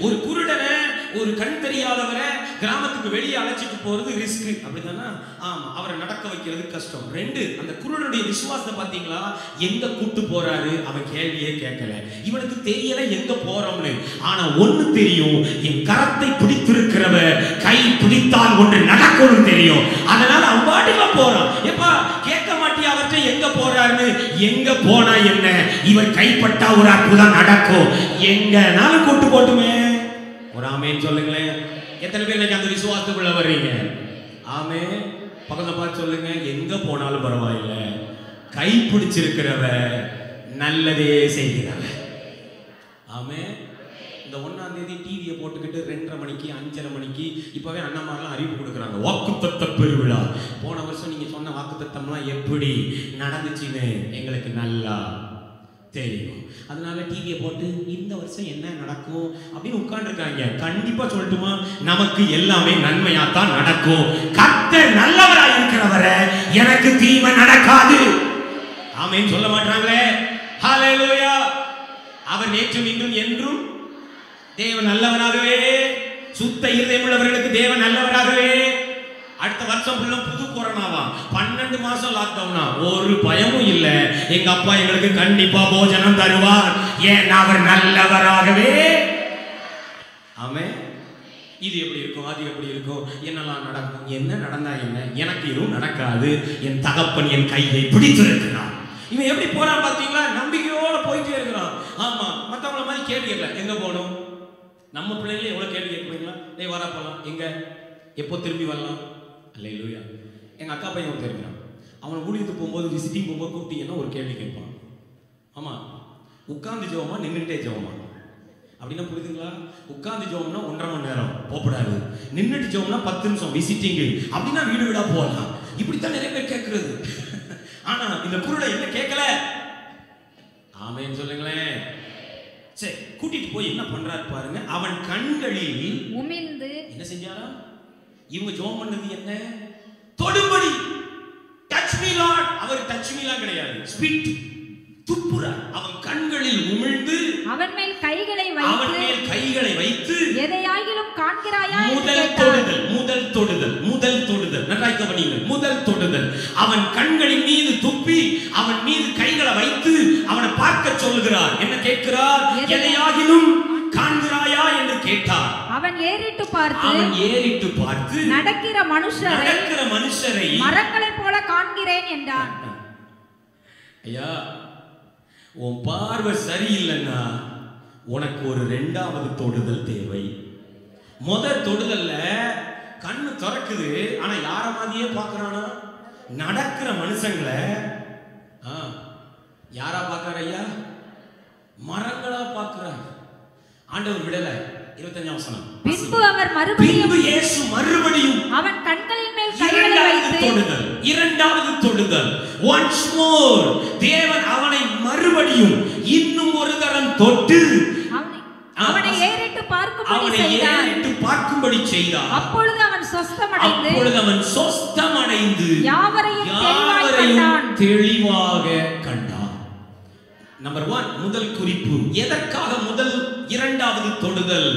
ஒரு குருடனை ஒரு கண் தெரியாதவரை கிராமத்துக்கு வெளியே அழைச்சிட்டு போறது ரிஸ்க், அப்படிதானா? ஆமா, அவரை நடக்க வைக்கிறது கஷ்டம். 2, அந்த குருடனுடைய விசுவாசத்தை பாத்தீங்களா? எங்க கூட்டு போறாரு அவன் கேள்வியே கேட்கல. இவனுக்கு தெரியல எங்க போறோம்னு. ஆனா ஒண்ணு தெரியும், என் கரத்தை பிடித்திருக்கிறவர் கை பிடித்தால் ஒன்று நடக்கணும் தெரியும். அதனால அவன் பாட்டுல போறான். எப்பா கேட்க மாட்டியா அவர்கிட்ட எங்க போறாருன்னு? எங்க போனா என்ன, இவர் கைப்பட்டா ஒரு அற்புதம் நடக்கும். எங்கனாலும் கூட்டு போட்டுமே. ஒரு ஆமேன் சொல்லுங்களேன். எத்தனை பேர் இன்னைக்கு அந்த விசுவாசத்துக்குள்ள வர்றீங்க? ஆமே. பக்கத்துல பார்த்து சொல்லுங்க, எங்க போனாலும் பரவாயில்ல, கை பிடிச்சிருக்கிறவ நல்லதே செய்கிறவ. ஆமே. இந்த 1ஆம் தேதி டிவியை போட்டுக்கிட்டு 2:30 மணிக்கு 5:30 மணிக்கு இப்பவே அண்ணாமாரெல்லாம் அறிவிப்பு கொடுக்குறாங்க, வாக்குத்தத்த பெருவிழா. போன வருஷம் நீங்க சொன்ன வாக்குத்தத்தம்லாம் எப்படி நடந்துச்சுன்னு எங்களுக்கு நல்லா தெரியும். அதனால டிவியை போட்டு இந்த வருஷம் என்ன நடக்கும் அப்படின்னு உட்கார்ந்துருக்காங்க. கண்டிப்பா சொல்லட்டுமா, நமக்கு எல்லாமே நன்மையாத்தான் நடக்கும். கர்த்தர் நல்லவராய் இருக்கிறவரை எனக்கு தீமை நடக்காது. ஆமென் சொல்ல மாட்டாங்களே. ஹல்லேலூயா. அவர் நேற்றும் இன்றும் என்றும் தேவன் நல்லவராகவே, சுத்த இருதயம் உள்ளவர்களுக்கு தேவன் நல்லவராகவே. அடுத்த வருஷம் ஃபுல்லா புது கொரோனாவா, 12 மாசம் லாக்டவுனா, ஒரு பயமும் இல்ல. எங்க அப்பா எங்களுக்கு கண்டிப்பா போஜனம் தருவார், ஏன் அவர் நல்லவராகவே. ஆமென். இது எப்படி இருக்கும், அது எப்படி இருக்கும், என்னெல்லாம் நடக்கும், என்ன நடந்தா என்ன, எனக்கு எதுவும் நடக்காது, என் தகப்பன் என் கையை பிடித்திருக்கிறார். இவன் எப்படி போறான் பாத்தீங்களா? நம்பிக்கையோட போயிட்டே இருக்கிறான். ஆமா, மத்தவங்கள மாதிரி கேள்வி கேட்கல. எங்க போகணும்? நம்ம பிள்ளைங்களே எவ்வளவு கேள்வி கேட்பீங்களா? டேய் வாடா போலாம், எங்க, எப்போ திரும்பி வரலாம்? அல்லேலூயா. எங்க அக்கா பையன் ஒருத்தர் இருக்கிறான். அவனை ஊழியத்துக்கு போகும்போது, விசிட்டிங் போகும்போது கூப்பிட்டீங்கன்னா ஒரு கேள்வி கேட்பான். ஆமா, உட்கார்ந்து ஜெபமா நின்றுட்டே ஜெபமா அப்படின்னா புரியுதுங்களா? உட்கார்ந்து ஜெபம்னா 1.5 மணி நேரம் போகக்கூடாது, நின்றுட்டு ஜெபம்னா 10 நிமிஷம் விசிட்டிங், அப்படின்னா வீடு வீடா போகலாம். இப்படித்தான் நிறைய பேர் கேட்கறது. ஆனா இந்த குருடை என்ன கேட்கல. ஆமென் சொல்லுங்களேன். சரி, கூட்டிட்டு போய் என்ன பண்றாரு பாருங்க. அவன் கண்களில் உமிழ்ந்து என்ன செஞ்சாரா? இவங்க ஜெபம் பண்ணது என்ன? தொடும்படி. Touch me lord. அவர் டச் மீலாம் கிடையாது, ஸ்பிட், துப்புறார். அவன் கண்களில் உமிழ்ந்து அவன் மேல் கைகளை வைத்து எதையாகிலும் காண்கிறாயா? முதல் தொடுதல் நன்றாய் கவனியுங்கள். முதல் தொடுதல். அவன் கண்களின் மீது துப்பி அவன் மீது கைகளை வைத்து அவனை பார்க்க சொல்லுகிறார். என்ன கேட்கிறார்? எதையாகிலும் காண்கிறாயா என்று கேட்டார். அவன் ஏறிட்டு பார்த்து நடக்கிற மனுஷரை மரங்களைப் போல காண்கிறேன் என்றான். ஐயா, உன் பார்வை சரியில்லைன்னா உனக்கு ஒரு 2வது தொடுதல் தேவை. முதல் தொடுதல்ல கண்ணு திறக்குது, ஆனா யார மாதிரியே பார்க்கறானா? நடக்கிற மனுஷங்களை யாரா பார்க்கறார் ஐயா? மரங்களா பார்க்கிறார். ஆண்டவர் விடல. 25ஆம் வசனம். பின்பு இயேசு மறுபடியும் அவன் கண்களின் மேல் கைகளை வைத்து 2வது தொடுதல். once more தேவன் அவனை மறுபடியும் இன்னும் ஒரு தரம் தொட்டு அவனை ஏறிட்டு பார்க்கும்படி செய்தார். அப்பொழுது அவன் சொஸ்தமடைந்து யாவரையும் தெளிவாக கண்டான். நம்பர் 1 முதல் குறிப்பு. எதற்காக முதல் 2வது தொடுதல்?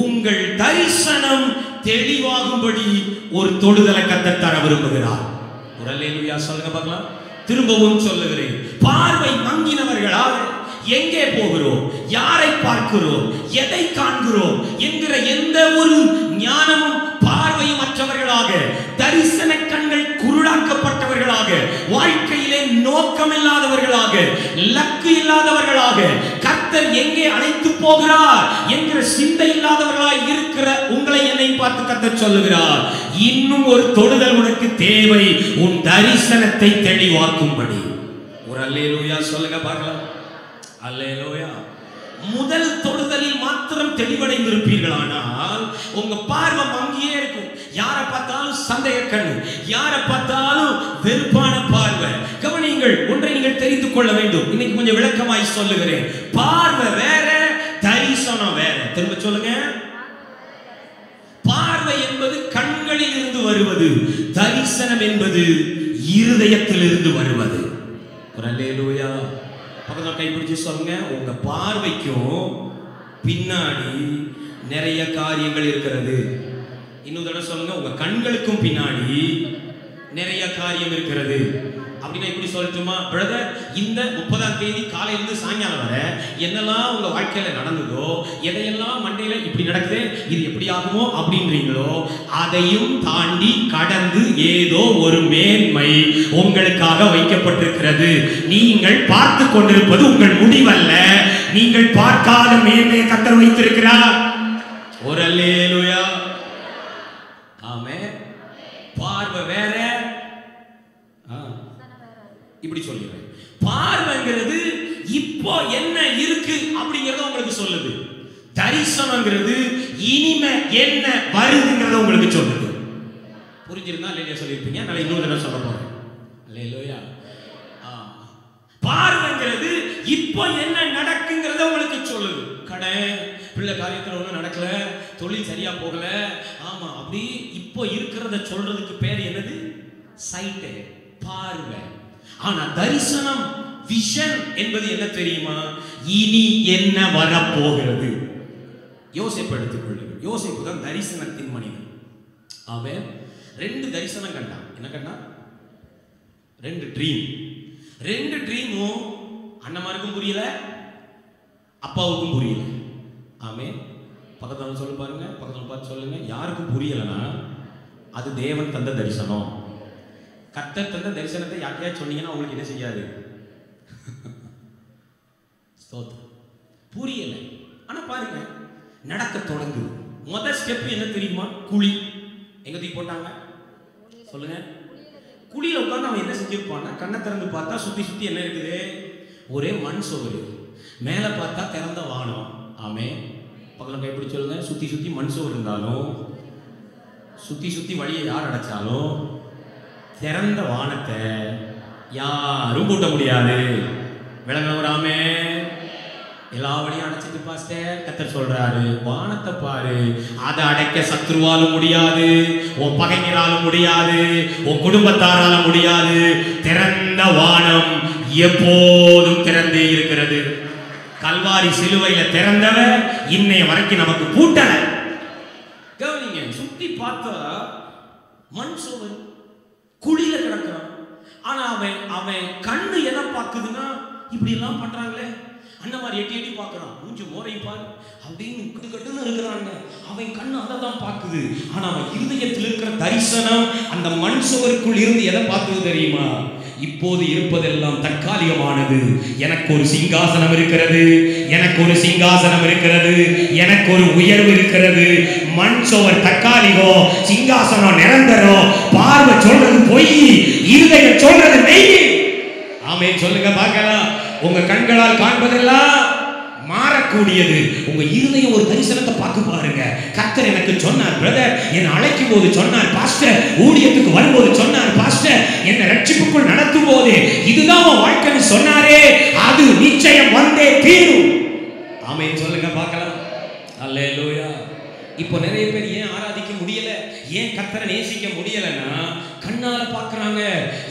உங்கள் தரிசனம் தெளிவாகும்படி ஒரு தொடுதலை கர்த்தர் தர விரும்புகிறார். ஒரு அல்லேலூயா சொல்லுங்க பார்க்கலாம். திரும்பவும் சொல்லுகிறேன், பார்வை மங்கினவர்களாக எங்கே போகிறோம், யாரை பார்க்கிறோம், எதை காண்கிறோம் என்கிற எந்த ஒரு ஞானமும் பார்வையும் மற்றவர்களாக, தரிசன கண்கள் குருடாக்கப்பட்டவர்களாக, வாழ்க்கையிலே நோக்கம் இல்லாதவர்களாக, லக்கு இல்லாதவர்களாக, கர்த்தர் எங்கே அழைத்து போகிறார் என்கிற சிந்தை இல்லாதவர்களாக இருக்கிற உங்களை என்னை பார்த்து கர்த்தர் சொல்லுகிறார், இன்னும் ஒரு தொடுதல் உனக்கு தேவை, உன் தரிசனத்தை தெளிவாக்கும்படி. ஒரு அல்லேலூயா சொல்லுங்க பார்க்கலாம். அல்லேலூயா. முதல் தொடுதலில் மாத்திரம் தெளிவடைந்திருப்பீர்களானால் உங்க பார்வை மங்கியே இருக்கும். யாரை பார்த்தாலும் சந்தேக கண்ணு, யாரை பார்த்தாலும் வெறுப்பான பார்வை. கவனியுங்கள், ஒன்றை நீங்கள் தெரிந்து கொள்ள வேண்டும். இன்னைக்கு கொஞ்சம் விளக்கமாய் சொல்லுகிறேன். பார்வை வேற, தரிசனம் வேற. திரும்ப சொல்லுங்க. பார்வை என்பது கண்களில் இருந்து வருவது, தரிசனம் என்பது இருதயத்தில் இருந்து வருவது. ஒரு அல்லேலூயா. பக்கத்துல கைப்பிடிச்சு சொல்லுங்க, உங்க பார்வைக்கும் பின்னாடி நிறைய காரியங்கள் இருக்கிறது. இன்னொரு தடவை சொல்லுங்க, உங்க கண்களுக்கும் பின்னாடி நிறைய காரியம் இருக்கிறது. அப்படின்னா இப்படி சொல்லட்டுமா பிரதர், இந்த 30ஆம் தேதி காலையிலிருந்து சாயங்காலம் வரை என்னெல்லாம் உங்க வாழ்க்கையில நடந்ததோ, எதையெல்லாம் மண்டையில இப்படி நடக்குது, இது எப்படி ஆகுமோ அப்படின்றீங்களோ, அதையும் தாண்டி கடந்து ஏதோ ஒரு மேன்மை உங்களுக்காக வைக்கப்பட்டிருக்கிறது. நீங்கள் பார்த்து கொண்டிருப்பது உங்கள் முடிவல்ல, நீங்கள் பார்க்காத மேன்மையை கர்த்தர் வைத்திருக்கிறார். ஒரு அல்லேலூயா. ஆமென். பார்வை வேற, இப்படி சொல்லிடுறேன். பார்வைங்கிறது இப்போ என்ன இருக்கு அப்படிங்கறத உங்களுக்கு சொல்லுது. தரிசனம்ங்கிறது இனிமே என்ன வருதுங்கிறத உங்களுக்கு சொல்லுது. புரிஞ்சிருந்தா இல்லையா சொல்லியிருப்பீங்க. நான் இன்னொரு தடவை சொல்ல போறேன். அல்லேலூயா. பார்வைங்கிறது இப்போ என்ன நடக்குங்கிறத உங்களுக்கு சொல்லுது. கடை பிள்ளை காரியத்துல ஒன்றும் நடக்கல, தொழில் சரியா போகல, ஆமா அப்படி இப்போ இருக்கிறத சொல்றதுக்கு பேர் என்னது? சைட்டு, பார்வை. ஆனா தரிசனம், விஷன் என்பது என்ன தெரியுமா? இனி என்ன வரப்போகிறது. யோசேப்பு எடுத்துக்கொள்ளுங்கள். யோசேப்பு தான் தரிசனத்தின் மனிதன். அவன் 2 தரிசனம் கண்டான். என்ன கண்டான்? 2 ட்ரீம். 2 ட்ரீமும் அண்ணமாருக்கும் புரியல, அப்பாவுக்கும் புரியல. ஆமென். பக்கத்துல சொல்லு பாருங்க, பக்கத்துல பார்த்து சொல்லுங்க. யாருக்கும் புரியலனா அது தேவன் தந்த தரிசனம். கர்த்தர் தந்த தரிசனத்தை யார்கிட்டயா சொன்னீங்கன்னா உங்களுக்கு என்ன செய்யாது? புரியல. ஆனா பாருங்க, நடக்க தொடங்குது. முதல் ஸ்டெப் என்ன தெரியுமா? குழி. எங்க தூக்கி போட்டாங்க சொல்லுங்க? குழியில உட்கார்ந்து அவன் என்ன செஞ்சிருப்பான்னா, கண்ணை திறந்து பார்த்தா சுத்தி சுத்தி என்ன இருக்குது? ஒரே மண் சுவர். மேல பார்த்தா திறந்த வானம். ஆமே. பக்கத்துல கைப்பிடி சொல்லுங்க. சுத்தி சுத்தி மண் சுவர் இருந்தாலும், சுத்தி சுத்தி வழியை யார் அடைச்சாலும், திறந்த வானத்தை யாரும் கூட்ட முடியாது. விளங்கவராமே. எல்லா வழியும் அடைச்சிட்டு பாஸ்டர் கர்த்தர் சொல்றாரு, வானத்தை பாரு, அதை அடைக்க சத்ருவாலும் முடியாது, உன் பகைஞராலும் முடியாது, உன் குடும்பத்தாரால முடியாது. திறந்த வானம் எப்போதும் திறந்தே இருக்கிறது. கல்வாரி சிலுவையில திறந்தவர் இன்னைய வரைக்கும் நமக்கு பூட்டல. கவனிங்க, சுத்தி பார்த்தா மண் சுவர், குழியில கிடக்கிறான். ஆனா அவன் கண்ணு எதை பார்க்குதுன்னா, இப்படி எல்லாம் பண்றாங்களே, அந்த மாதிரி எட்டி எட்டி பார்க்கறான். மூஞ்சி மோரை பாரு அப்படின்னு கட்டுன்னு இருக்கிறாங்க. அவன் கண்ணு அதை தான் பார்க்குது. ஆனா அவன் இருதயத்தில் இருக்கிற தரிசனம் அந்த மண் சுவருக்குள் இருந்து எதை பார்க்குது தெரியுமா? இப்போது இருப்பதெல்லாம் தற்காலிகமானது. எனக்கு ஒரு சிங்காசனம் இருக்கிறது, எனக்கு ஒரு சிங்காசனம் இருக்கிறது, எனக்கு ஒரு உயர்வு இருக்கிறது. மண் சுவர் தற்காலிகம், சிங்காசனம் நிரந்தரம். பார்வை சொல்றது பொய், இருதயம் சொல்றது மெய். ஆமென் சொல்லுங்க பார்க்கலாம். உங்க கண்களால் காண்பதெல்லாம் மாறக்கூடியது. உங்க இருதயம் ஒரு தரிசனத்தை பார்க்க பாருங்க. கர்த்தர் எனக்கு சொன்னார் பிரதர், என்னை அழைக்கும் போது சொன்னார் பாஸ்டர், ஊழியத்துக்கு வரும்போது சொன்னார் பாஸ்டர், என்னை ரட்சிப்புக்குள் நடத்தும் போது இதுதான் உன் வாழ்க்கைன்னு சொன்னாரே, அது நிச்சயம் வந்தே தீரும். ஆமென் சொல்லுங்க பார்க்கலாம். அல்லேலூயா. இப்போ நிறைய பேர் ஏன் ஆராதிக்க முடியல, ஏன் கர்த்தரை நேசிக்க முடியலன்னா, கண்ணால பார்க்கறாங்க,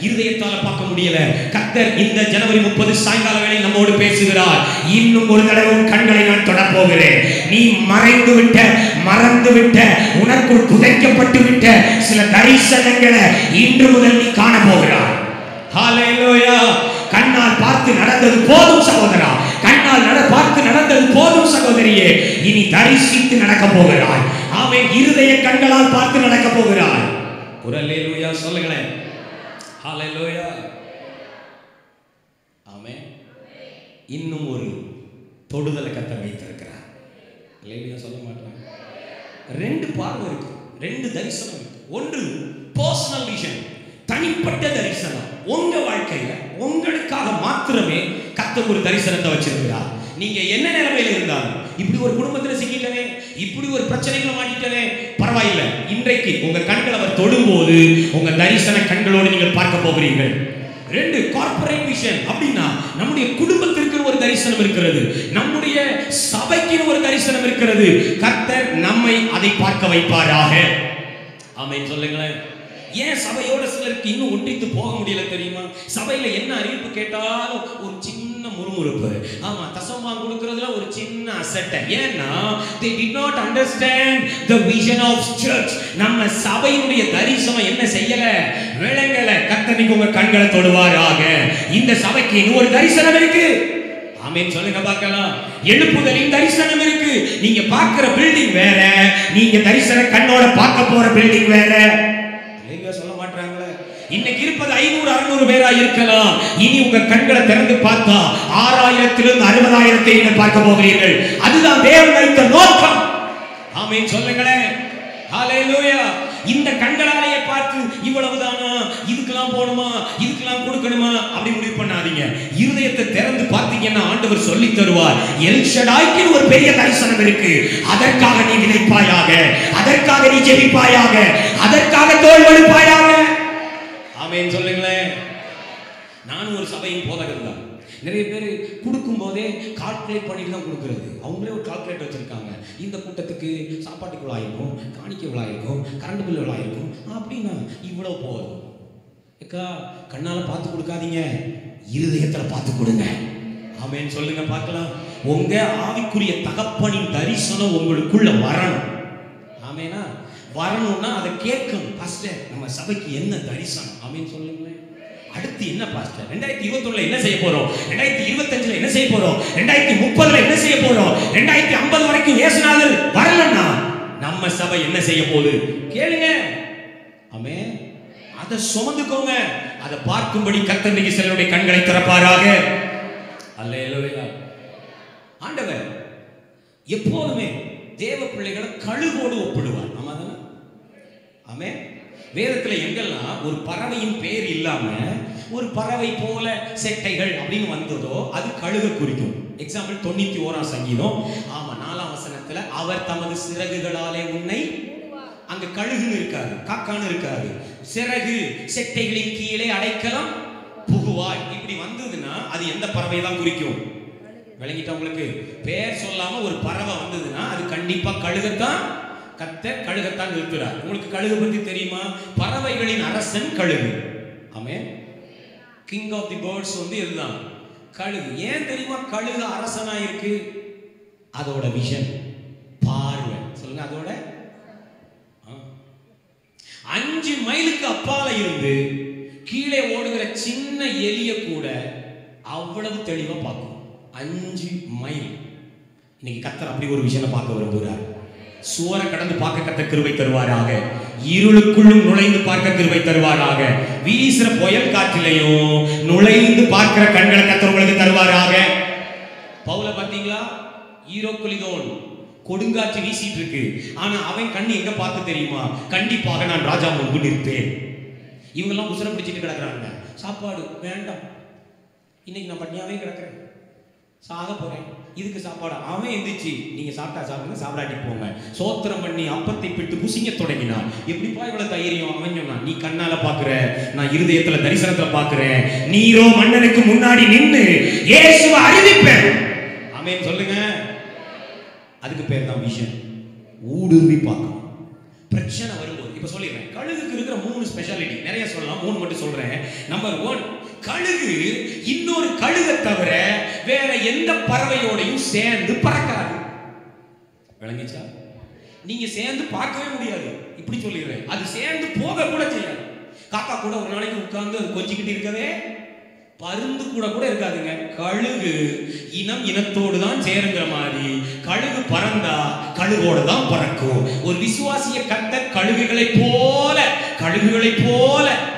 இருதயத்தால பார்க்க முடியல. கர்த்தர் இந்த ஜனவரி 30 சாயங்கால வேளையில் நம்மோடு பேசுகிறார். இன்னும் ஒரு தடவை கண்களை நான் தொட போகிறேன். நீ மறைந்து விட்ட, மறந்து விட்ட, உனக்குள் புதைக்கப்பட்டு விட்ட சில தரிசனங்களை இன்று முதல் நீ காண போகிறாய். ஹல்லேலூயா. கண்ணால் பார்த்து நடந்தது போதும் சகோதரா, கண்ணால் பார்த்து நடந்தது போதும் சகோதரியே, இனி தரிசித்து நடக்க போகிறாய். ஆமென். இருதய கண்களால் பார்த்து நடக்க போகிறாய். ஒரு அல்லேலூயா சொல்லுங்களேன். ஹல்லேலூயா. ஆமென். இன்னும் ஒரு தொடுதலை கர்த்தர் வைத்திருக்கிறார். அல்லேலூயா சொல்ல மாட்டாங்க. 2 பார்வை இருக்கு, 2 தரிசனம் இருக்கு. ஒன்று பர்சனல் விஷன், தனிப்பட்ட தரிசனம். உங்க வாழ்க்கையில உங்களுக்காக மாத்திரமே கர்த்தர் ஒரு தரிசனத்தை வச்சிருக்கிறார். நீங்க என்ன நிலைமையில இருந்தாலும், இப்படி ஒரு குடும்பத்துல சிக்கிட்டனே, இப்படி ஒரு பிரச்சனைகளை மாட்டிட்டனே, பரவாயில்லை. இன்றைக்கு உங்க கண்கள் அவர் தொடும்போது உங்க தரிசன கண்களோடு நீங்கள் பார்க்க போகிறீர்கள். 2 கார்ப்பரேட் விஷன். அப்படின்னா நம்முடைய குடும்பத்திற்கு ஒரு தரிசனம் இருக்கிறது, நம்முடைய சபைக்கு ஒரு தரிசனம் இருக்கிறது. கர்த்தர் நம்மை அதை பார்க்க வைப்பாராக. ஆமென் சொல்லுங்களேன். ஏன் சபையோட சிலருக்கு இன்னும் ஒன்றித்து போக முடியல தெரியுமா? சபையில என்ன அறிவிப்பு கேட்டாலும் ஒரு சின்ன முறுமுறுப்பு. ஆமா, தசமபாகம் கொடுக்கிறதுல ஒரு சின்ன அசட்டை. ஏன்னா they did not understand the vision of church. நம்ம சபையினுடைய தரிசனம் என்ன செய்யல, விளங்கல. கர்த்தர் உங்க கண்களை தொடுவாராக. இந்த சபைக்கு இன்னொரு தரிசனம் இருக்கு. ஆமென் சொல்லுங்க பார்க்கலாம். எழுப்புதலின் தரிசனம் இருக்கு. நீங்க பார்க்கிற பில்டிங் வேற, நீங்க தரிசன கண்ணோட பார்க்க போற பில்டிங் வேற. சொல்ல மாட்டாங்களே. இன்னைக்கு இருப்பது 500-600 பேரா இருக்கலாம். இனி உங்க கண்களை திறந்து பார்த்தா 6000-லிருந்து 60,000 நீங்கள் பார்க்க போகிறீர்கள். அதுதான் தேவன் வைத்த நோக்கம். ஆமென் சொல்லுங்களேன். ஹalleluya. இந்த கண்களாலேயே பார்த்து இவ்வளவுதானா, இதுக்கெல்லாம் போணுமா, இதுக்கெல்லாம் கொடுக்கணுமா அப்படி முடிவு பண்ணாதீங்க. இருதயத்தை திறந்து பார்த்தீங்கன்னா ஆண்டவர் சொல்லி தருவார். எல் ஷடாய்க்கு ஒரு பெரிய தரிசனம் இருக்கு. அதற்காக நீ விதைப்பாயாக, அதற்காக நீ ஜெபிப்பாயாக, அதற்காக தோள் வலிப்பாயாக. ஆமென் சொல்லுங்களேன். நானும் ஒரு சபையின் போதகர் தான். நிறைய பேர் கொடுக்கும் போதே கால்குலேட் பண்ணிட்டு தான் கொடுக்குறது. அவங்களே ஒரு கால்குலேட்டர் வச்சிருக்காங்க. இந்த கூட்டத்துக்கு சாப்பாட்டுக்கு இவ்வளோ ஆயிருக்கும், காணிக்கை இவ்வளோ ஆயிருக்கும், கரண்ட் பில் இவ்வளோ ஆயிருக்கும் அப்படின்னா இவ்வளோ போதும். ஏக்கா கண்ணால் பார்த்து கொடுக்காதீங்க, இருதயத்தில் பார்த்து கொடுங்க. ஆமென் சொல்லுங்க பார்க்கலாம். உங்க ஆவிக்குரிய தகப்பனின் தரிசனம் உங்களுக்குள்ள வரணும். ஆமெனா வரணும்னா அதை கேட்கணும். பாஸ்டர் நம்ம சபைக்கு என்ன தரிசனம், ஆமென் சொல்லுங்களேன். அடுத்து என்ன பாஸ்டர் 2021 என்ன செய்ய போறோம், 2025 என்ன செய்ய போறோம், 2030 என்ன செய்ய போறோம், 2050 வரைக்கும் இயேசுநாதர் வரலன்னா நம்ம சபை என்ன செய்ய போகுது கேளுங்க. ஆமென். அதை சுமந்துக்கோங்க. அதை பார்க்கும்படி கர்த்தர் இன்னைக்கு சிலருடைய கண்களை திறப்பாராக. அல்லேலூயா. ஆண்டவர் எப்போதுமே தேவ பிள்ளைகளை கழுகோடு ஒப்பிடுவார். ஆமாதானே? ஆமென். வேதத்துல எங்கெல்லாம் ஒரு பறவையின் பேர் இல்லாம ஒரு பறவை போல செட்டைகள் அப்படின்னு வந்ததோ அது கழுக குறிக்கும். எக்ஸாம்பிள் 91ஆம் சங்கீதம் 4ஆம் வசனத்துல அவர் தமது சிறகுகளாலே உன்னை, அங்க கழுகுன்னு இருக்காது, காக்கான்னு இருக்காது, சிறகு செட்டைகளின் கீழே அடைக்கலம் புகுவாய். இப்படி வந்ததுன்னா அது எந்த பறவை தான் குறிக்கும்? விளங்கிட்டா உங்களுக்கு? பேர் சொல்லாம ஒரு பறவை வந்ததுன்னா அது கண்டிப்பா கழுகத்தான். கர்த்தர் கழுகத்தான் நிறுத்துறார். உங்களுக்கு கழுகு பத்தி தெரியுமா? பறவைகளின் அரசன் கழுகு. ஆமென். கிங் ஆஃப் தி பேர்ட்ஸ் இதுதான் கழுகு. ஏன் தெரியுமா கழுகு அரசனா இருக்கு? அதோட விஷன், பார்வை. சொல்லுங்க அதோட 5 மைலுக்கு அப்பால இருந்து கீழே ஓடுகிற சின்ன எலிய கூட அவ்வளவு தெளிவா பார்க்கும். 5 மைல். இன்னைக்கு கர்த்தர் அப்படி ஒரு விஷயம் பார்க்க விரும்புகிறார். சுவரை கடந்து பார்க்க கர்த்தர் கிருபை தருவாராக. இருளுக்குள்ளும் நுழைந்து பார்க்க கிருபை தருவாராக. வீசுற புயல் காற்றிலையும் நுழைந்து பார்க்கிற கண்களை கர்த்தர் உங்களுக்கு தருவாராக. பவுல பாத்தீங்களா? ஈரோக்குலிதோன் கொடுங்காற்று வீசிட்டு இருக்கு. ஆனா அவன் கண்ணு எங்க பார்த்து தெரியுமா? கண்டிப்பாக நான் ராஜா முன்பு நிற்பேன். இவங்க எல்லாம் உசுர பிடிச்சிட்டு கிடக்குறாங்க. சாப்பாடு வேண்டாம், இன்னைக்கு நான் பண்ணியாவே கிடக்குறேன், சாக போறேன், இதுக்கு சாப்பாடு. அவன் எந்திரிச்சு நீங்க சாப்பிட்டா சாப்பிடுங்க, சாப்பிடாட்டி போங்க, சோத்திரம் பண்ணி அப்பத்தை பிட்டு புசிங்க தொடங்கினான். எப்படிப்பா இவ்வளவு தைரியம்? அவன் சொன்னான், நீ கண்ணால பாக்குற, நான் இருதயத்துல தரிசனத்துல பாக்குறேன். நீரோ மன்னனுக்கு முன்னாடி நின்று இயேசுவை அறிவிப்பேன். ஆமென் சொல்லுங்க. அதுக்கு பேர் தான் விஷன். ஊடுருவி பார்க்கணும். பிரச்சனை வரும்போது இப்ப சொல்லிடுறேன். கழுகுக்கு இருக்கிற 3 ஸ்பெஷாலிட்டி. நிறைய சொல்லலாம், 3 மட்டும் சொல்றேன். நம்பர் 1, கழுகு இன்னொரு கழுகை தவிர வேற எந்த பறவையோடையும் சேர்ந்து பறக்காது. விளங்கிச்சா? நீங்க சேர்ந்து பார்க்கவே முடியாது. இப்படி சொல்லிடுறேன். அது சேர்ந்து போக கூட செய்யாது. காக்கா கூட ஒரு நாளைக்கு உட்கார்ந்து அது கொஞ்சிக்கிட்டு இருக்கவே, பருந்து கூட இருக்காதுங்க. கழுகு இனத்தோடு தான் சேருங்கிற மாதிரி கழுகு பறந்தா கழுகோட தான் பறக்கும். ஒரு விசுவாசிய கர்த்தர் கழுகுகளை போல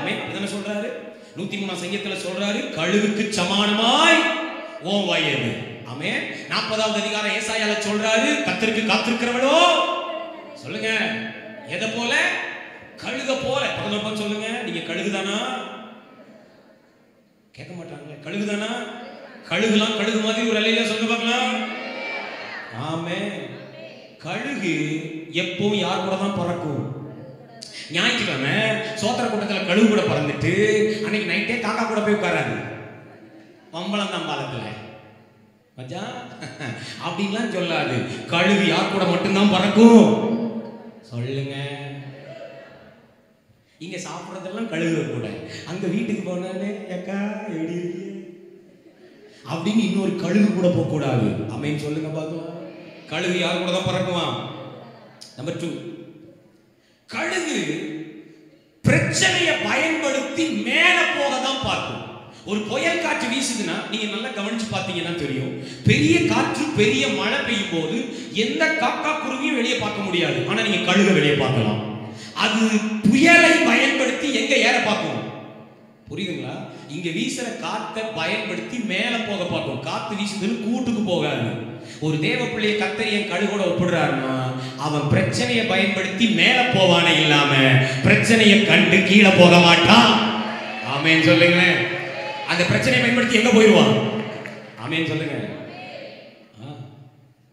அப்படிதானே சொல்றாரு. 103ஆம் சங்கீதத்துல சொல்றாரு, கழுகுக்கு சமானமாய் ஓம் வயது. ஆமென். 40வது அதிகாரம் ஏசாயால சொல்றாரு, கர்த்தருக்கு காத்திருக்கிறவளோ சொல்லுங்க எதை போல? கழுக போல. 11 சொல்லுங்க. நீங்க கழுகுதானா? கேட்க மாட்டாங்களே. கழுகுதானா? கழுகுலாம் கழுகு மாதிரி ஒரு அலையில சொல்ல பார்க்கலாம். ஆமென். கழுகு எப்பவும் யார் கூட தான் பறக்கும்? ஞாயிற்றுக்கிழமை சோத்திர கூட்டத்தில் கழுகு கூட பறந்துட்டு அன்னைக்கு நைட்டே காக்கா கூட போய் உட்காராது. மம்பளம் தம்பாலத்துல மஜா அப்படின்லாம் சொல்லாது. கழுகு யார் கூட மட்டும்தான் பறக்கும்? சொல்லுங்க. இங்க சாப்பிட்றதெல்லாம் கழுகு கூட. அங்க வீட்டுக்கு போனானே, ஏக்கா எப்படி இருக்கு? அப்படின்னு இன்னொரு கழுகு கூட போக கூடாது. ஆமென் சொல்லுங்க பாக்கலாம். கழுகு யார் கூட தான் பறக்குவான்? நம்பர் 2, கழுகு பிரச்சனையை பயன்படுத்தி மேல போக தான் பார்க்கும். ஒரு புயல் காற்று வீசுதுன்னா நீங்க நல்லா கவனிச்சு பார்த்தீங்கன்னா தெரியும், பெரிய காற்று பெரிய மழை பெய்யும் போது எந்த காக்கா குருவியும் வெளியே பார்க்க முடியாது. ஆனா நீங்க கழுக வெளியே பார்க்கலாம். அது புயலை பயன்படுத்தி எங்க ஏற பார்க்கும். புரியுதுங்களா? இங்க வீசுற காத்தை பயன்படுத்தி மேல போக பார்க்கும். காத்து வீசுதுன்னு கூட்டுக்கு போகாது. ஒரு தேவ பிள்ளையை கர்த்தர் என் கழுகோட ஒப்பிடுறாருன்னா அவன் பிரச்சனையை பயன்படுத்தி மேல போவானே இல்லாம பிரச்சனையை கண்டு கீழே போக மாட்டான். ஆமென் சொல்லுங்களேன். அந்த பிரச்சனையை பயன்படுத்தி எங்க போயிடுவான்? ஆமென் சொல்லுங்க.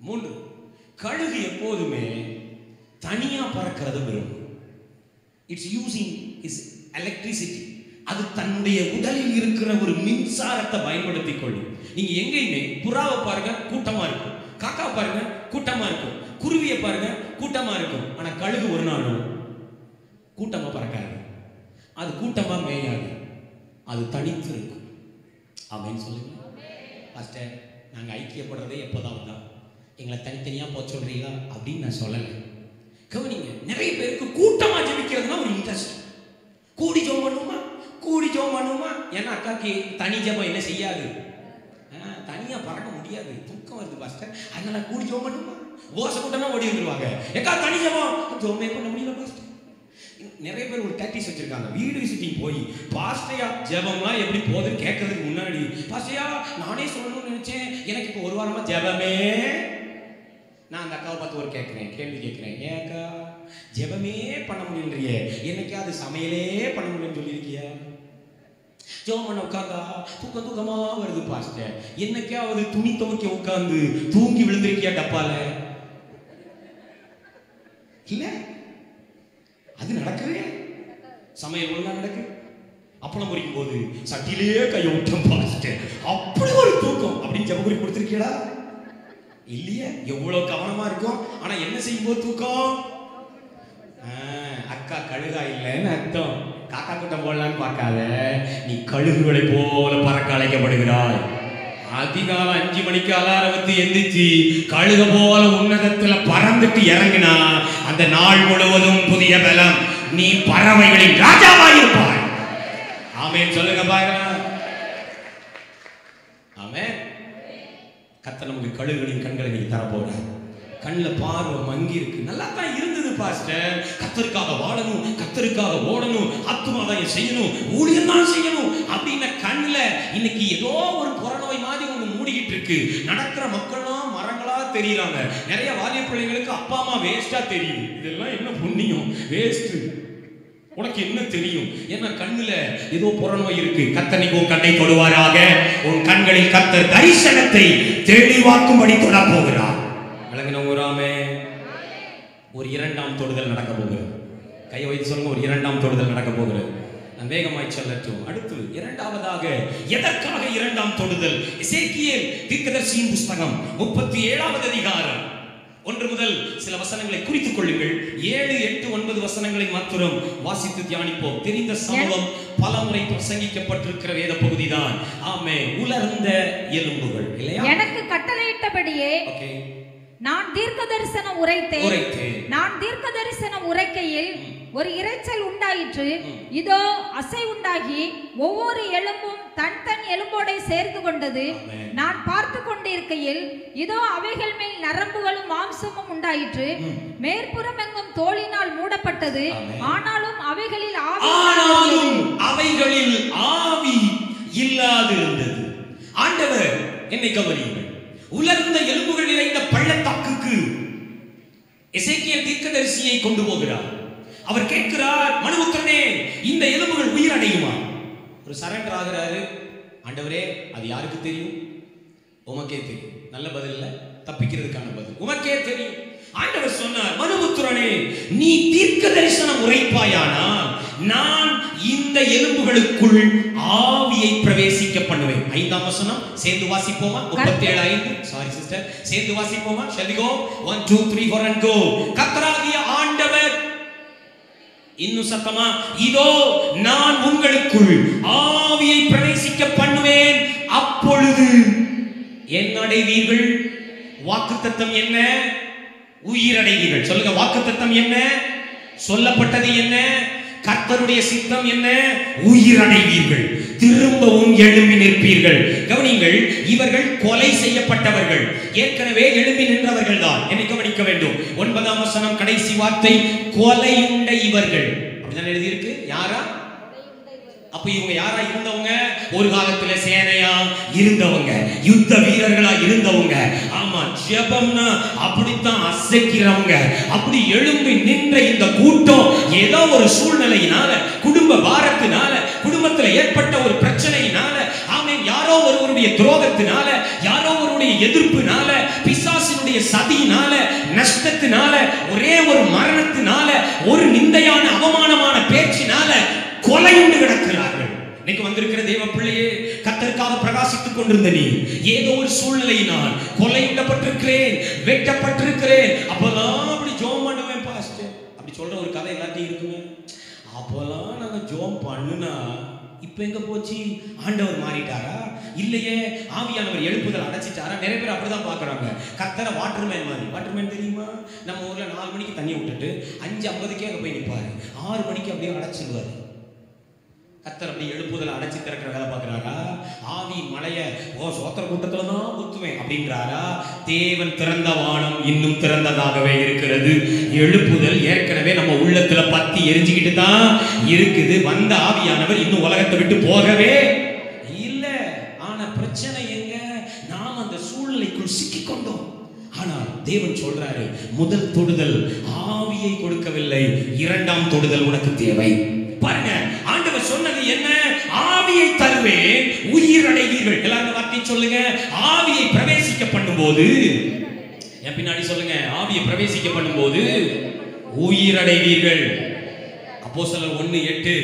3, கழுகு எப்போதுமே தனியா பறக்கிறத விரும்பும். It's using is electricity. அது தன்னுடைய உடலில் இருக்கிற ஒரு மின்சாரத்தை பயன்படுத்திக் கொள்ளும். நீங்க எங்கேயுமே புறாவை பாருங்க கூட்டமா இருக்கும், காக்கா பாருங்க கூட்டமா இருக்கும், குருவியை பாருங்க கூட்டமா இருக்கும். ஆனா கழுகு ஒரு நாளும் கூட்டமா பறக்காது, அது கூட்டமா மேயாது, அது தனித்து இருக்கும். ஆமென் சொல்லுங்க. பாஸ்டர், நாங்க ஐக்கியப்படுறதே எப்போதாவது தான், எங்களை தனித்தனியா போக சொல்றீங்களா அப்படின்னு நான் சொல்லலை. கவனிங்க, நிறைய பேருக்கு கூட்டமா ஜெபிக்கிறதுனா ஒரு இன்ட்ரெஸ்ட். கூடி ஜெபம் பண்ணுமா, கூடி ஜெபம் பண்ணுமா. ஏன்னா அக்காக்கு தனி ஜெபம் என்ன செய்யாது, தனியா பறக்க முடியாது, தூக்கம் வருது பாஸ்டர், அதனால கூடி ஜெபம் பண்ணுமா. ஓசை கூட்டம்னா ஓடி வந்துருவாங்க, எக்கா தனி ஜெபம் ஜெபமே பண்ண முடியல பாஸ்டர். நிறைய பேர் ஒரு டாக்டிஸ் வச்சிருக்காங்க. வீடு விசிட்டிங் போய் பாஸ்டையா ஜெபம்லாம் எப்படி போகுதுன்னு கேட்கறதுக்கு முன்னாடி, பாஸ்டையா நானே சொல்லணும்னு நினைச்சேன், எனக்கு இப்போ ஒரு வாரமா ஜெபமே. நான் அந்த அக்காவை பார்த்து ஒரு கேள்வி கேட்கிறேன், ஏன் அக்கா ஜெபமே பண்ண முடியலையே, என்னைக்காவது சமையலே பண்ண முடியும்னு சொல்லியிருக்கியா? ஜெபம் பண்ண உட்காந்தா தூக்கமா வருது பாஸ்டர், என்னைக்காவது துணி துவைக்க உட்காந்து தூங்கி விழுந்திருக்கியா டப்பால? இல்ல, அது நடக்குது. சமையல் ஒழுங்கா நடக்கு. அப்பளம் பொரிக்கும் போது சட்டிலேயே கையை விட்டோம் பாஸ்டர், அப்படி ஒரு தூக்கம் அப்படின்னு ஜெபக்குறி கொடுத்திருக்கீடா? இல்லையே. எவ்வளவு கவனமா இருக்கும், ஆனா என்ன செய்யும் போது தூக்கம்? அக்கா கழுகா இல்லைன்னு அர்த்தம். காக்கா கூட்டம் போடலான்னு பார்க்காத, நீ கழுகுகளை போல பறக்க அழைக்கப்படுகிறாய். அதிகாலம் 5 மணிக்கு அலாரம் வச்சு எந்திரிச்சு கழுக போல உன்னதத்துல பறந்துட்டு இறங்கினா அந்த நாள் முழுவதும் புதிய பலம், நீ பறவைகளின் ராஜாவாயிருப்பாய். ஆமென் சொல்லுங்க பாருங்க. ஆமென். கர்த்தர் நமக்கு கழுகுகளின் கண்களை நீ தரப்போறார். கண்ணில் பார்வை மங்கி இருக்கு, நல்லா தான் இருந்தது பாஸ்டர், கர்த்தருக்காக வாழணும், கர்த்தருக்காக ஓடணும், ஆத்துமா தான் செய்யணும், ஊழியம் தான் செய்யணும் அப்படின்ன கண்ணில் இன்னைக்கு ஏதோ ஒரு புறநோய் மாதிரி ஒன்று மூடிக்கிட்டு இருக்கு. நடக்கிற மக்கள்லாம் மரங்களா தெரியுறாங்க. நிறைய வாலிய பிள்ளைங்களுக்கு அப்பா அம்மா வேஸ்டா தெரியும். இதெல்லாம் என்ன புண்ணியம், வேஸ்ட், உனக்கு என்ன தெரியும்? ஏன்னா கண்ணுல ஏதோ புறநோய் இருக்கு. கர்த்தர் உன் கண்ணை தொடுவாராக. உன் கண்களில் கர்த்தர் தரிசனத்தை தெளிவாக்கும்படி தொட போகிறார். ஒரு 2ஆம் தொடுதல் நடக்க போகிறது. கையை வைத்து சொல்லுங்க, ஒரு 2ஆம் தொடுதல் நடக்க போகிறது. நான் வேகமாய் சொல்லட்டும். அடுத்து 2ஆவதாக எதற்காக 2ஆம் தொடுதல்? எசேக்கியேல் தீர்க்கதரிசியின் புஸ்தகம் 37வது அதிகாரம் 1 முதல் சில வசனங்களை குறித்துக் கொள்ளுங்கள். 7, 8, 9 வசனங்களை மாத்திரம் வாசித்து தியானிப்போம். தெரிந்த சம்பவம், பலமுறை பிரசங்கிக்கப்பட்டிருக்கிற வேத பகுதிதான். ஆமென். உலர்ந்த எலும்புகள் இல்லையா? எனக்கு கட்டளையிட்டபடியே நான் தீர்க்க தரிசனம் உரைத்தேன். நான் தீர்க்க தரிசனம் உரைக்கையில் ஒரு இரைச்சல் உண்டாயிற்று. இதோ அசை உண்டாகி ஒவ்வொரு எலும்பும் தன் எலும்போடை சேர்ந்து கொண்டது. நான் பார்த்து கொண்டிருக்கையில் இதோ அவைகள் மேல் நரம்புகளும் மாம்சமும் உண்டாயிற்று. மேற்புறம் எங்கும் தோலினால் மூடப்பட்டது. ஆனாலும் அவைகளில் ஆவி இல்லாதிருந்தது. ஆண்டவர் என்னை கவனியுங்கள். உலர்ந்த எலும்புகள் நிறைந்த பள்ளத்தாக்குக்கு எசேக்கியேல் தீர்க்கதரிசியை கொண்டு போகிறார். அவர் கேட்கிறார், மனுபுத்திரனே, இந்த எலும்புகள் உயிர் அடையுமா? ஒரு சரண்டர் ஆகிறாரு. ஆண்டவரே, அது யாருக்கு தெரியும்? உமக்கே தெரியும். நல்ல பதில் இல்ல, தப்பிக்கிறதுக்கான பதில். உமக்கே தெரியும். ஆண்டவர் சொன்னார், மனுபுத்திரனே, நீ தீர்க்க தரிசனம் உரைப்பாயானால் நான் இந்த எலும்புகளுக்குள் ஆவியை பிரவேசிக்க பண்ணுவேன். 5ஆம் வசனம் சேர்ந்து வாசிப்போமா? 37:5. சாரி சிஸ்டர், சேர்ந்து வாசிப்போமா? shall we go 1 2 3 4 and go. கர்த்தராகிய ஆண்டவர், இன்னும் சத்தமா, இதோ நான் உங்களுக்குள் ஆவியை பிரவேசிக்க பண்ணுவேன், அப்பொழுது என்ன அடைவீர்கள்? வாக்குத்தத்தம் என்ன? உயிரடைவீர்கள். சொல்லுங்க, வாக்குத்தத்தம் என்ன? சொல்லப்பட்டது என்ன? கர்த்தருடைய சித்தம் என்ன? உயிரடைவீர்கள், திரும்பவும் எழும்பி நிற்பீர்கள். கவனிங்கள், இவர்கள் கொலை செய்யப்பட்டவர்கள், ஏற்கனவே எழும்பி நின்றவர்கள் தான். என்னை கவனிக்க வேண்டும். 9ஆம் வசனம் கடைசி வார்த்தை, கொலையுண்ட இவர்கள். அப்படிதான் எழுதியிருக்கு. யாரா? அப்ப இவங்க யாரா இருந்தவங்க? ஒரு காலத்துல சேனையா இருந்தவங்க, யுத்த வீரர்களா இருந்தவங்க. ஆமா, ஜெபம்னா அப்படித்தான் அசைக்கிறவங்க. அப்படி எழும்பி நின்ற இந்த கூட்டம் ஏதோ ஒரு சூழ்நிலையினால, குடும்ப பாரத்தினால, குடும்பத்துல ஏற்பட்ட ஒரு பிரச்சனையினால, ஆமென், யாரோ ஒருவருடைய துரோகத்தினால, யாரோ ஒருவருடைய எதிர்ப்புனால, பிசாசினுடைய சதியினால, நஷ்டத்தினால, ஒரே ஒரு மரணத்தினால, ஒரு நிந்தையான அவமானமான பேச்சினால கொலையுண்டு கிடக்கிறார்கள். இன்னைக்கு வந்திருக்கிற தேவ பிள்ளையே, கர்த்தருக்காக பிரகாசித்துக் கொண்டிருந்த நீ ஏதோ ஒரு சூழ்நிலையினால் கொலையுண்டப்பட்டிருக்கிறேன், வெட்டப்பட்டிருக்கிறேன். அப்பெல்லாம் அப்படி ஜோம் பண்ணுவேன் பாஸ்டர், அப்படி சொல்ற ஒரு கதை எல்லாத்தையும் இருக்குமே. அப்பெல்லாம் நாங்க ஜோம் பண்ணுனா இப்ப எங்க போச்சு? ஆண்டவர் மாறிட்டாரா? இல்லையே, ஆவியானவர் எழுப்புதல் அடைச்சிட்டாரா? நிறைய பேர் அப்படிதான் பாக்குறாங்க. கர்த்தரை வாட்டர்மேன் மாதிரி. வாட்டர்மேன் தெரியுமா? நம்ம ஊர்ல 4 மணிக்கு தண்ணி விட்டுட்டு 5:50 அங்க போய் நிற்பாரு, 6 மணிக்கு அப்படியே அடைச்சிடுவாரு. கர்த்தர் அப்படி எழுப்புதல் அடைச்சி திறக்கிற வேலை பார்க்கிறாரா? ஆவி மலைய சோத்திர கூட்டத்துல தான் ஊத்துவேன் அப்படின்றாரா? தேவன் திறந்த வானம் இன்னும் திறந்ததாகவே இருக்கிறது. எழுப்புதல் ஏற்கனவே நம்ம உள்ளத்துல பத்தி எரிஞ்சுக்கிட்டு தான் இருக்குது. வந்த ஆவியானவர் இன்னும் உலகத்தை விட்டு போகவே இல்ல. ஆனா பிரச்சனை எங்க? நாம் அந்த சூழ்நிலைக்குள் சிக்கிக் கொண்டோம். ஆனால் தேவன் சொல்றாரு, முதல் தொடுதல் ஆவியை கொடுக்கவில்லை, 2ஆம் தொடுதல் உனக்கு தேவை. பாருங்க, ஆண்டவர் சொன்னது என்ன? ஆவியை தருவேன், உயிரடைவீர்கள். எல்லாரும் வார்த்தை சொல்லுங்க. ஆவியை பிரவேசிக்க பண்ணும்போது, என் பின்னாடி சொல்லுங்க, ஆவியை பிரவேசிக்க பண்ணும்போது உயிரடைவீர்கள். அப்போஸ்தலர் 1:8.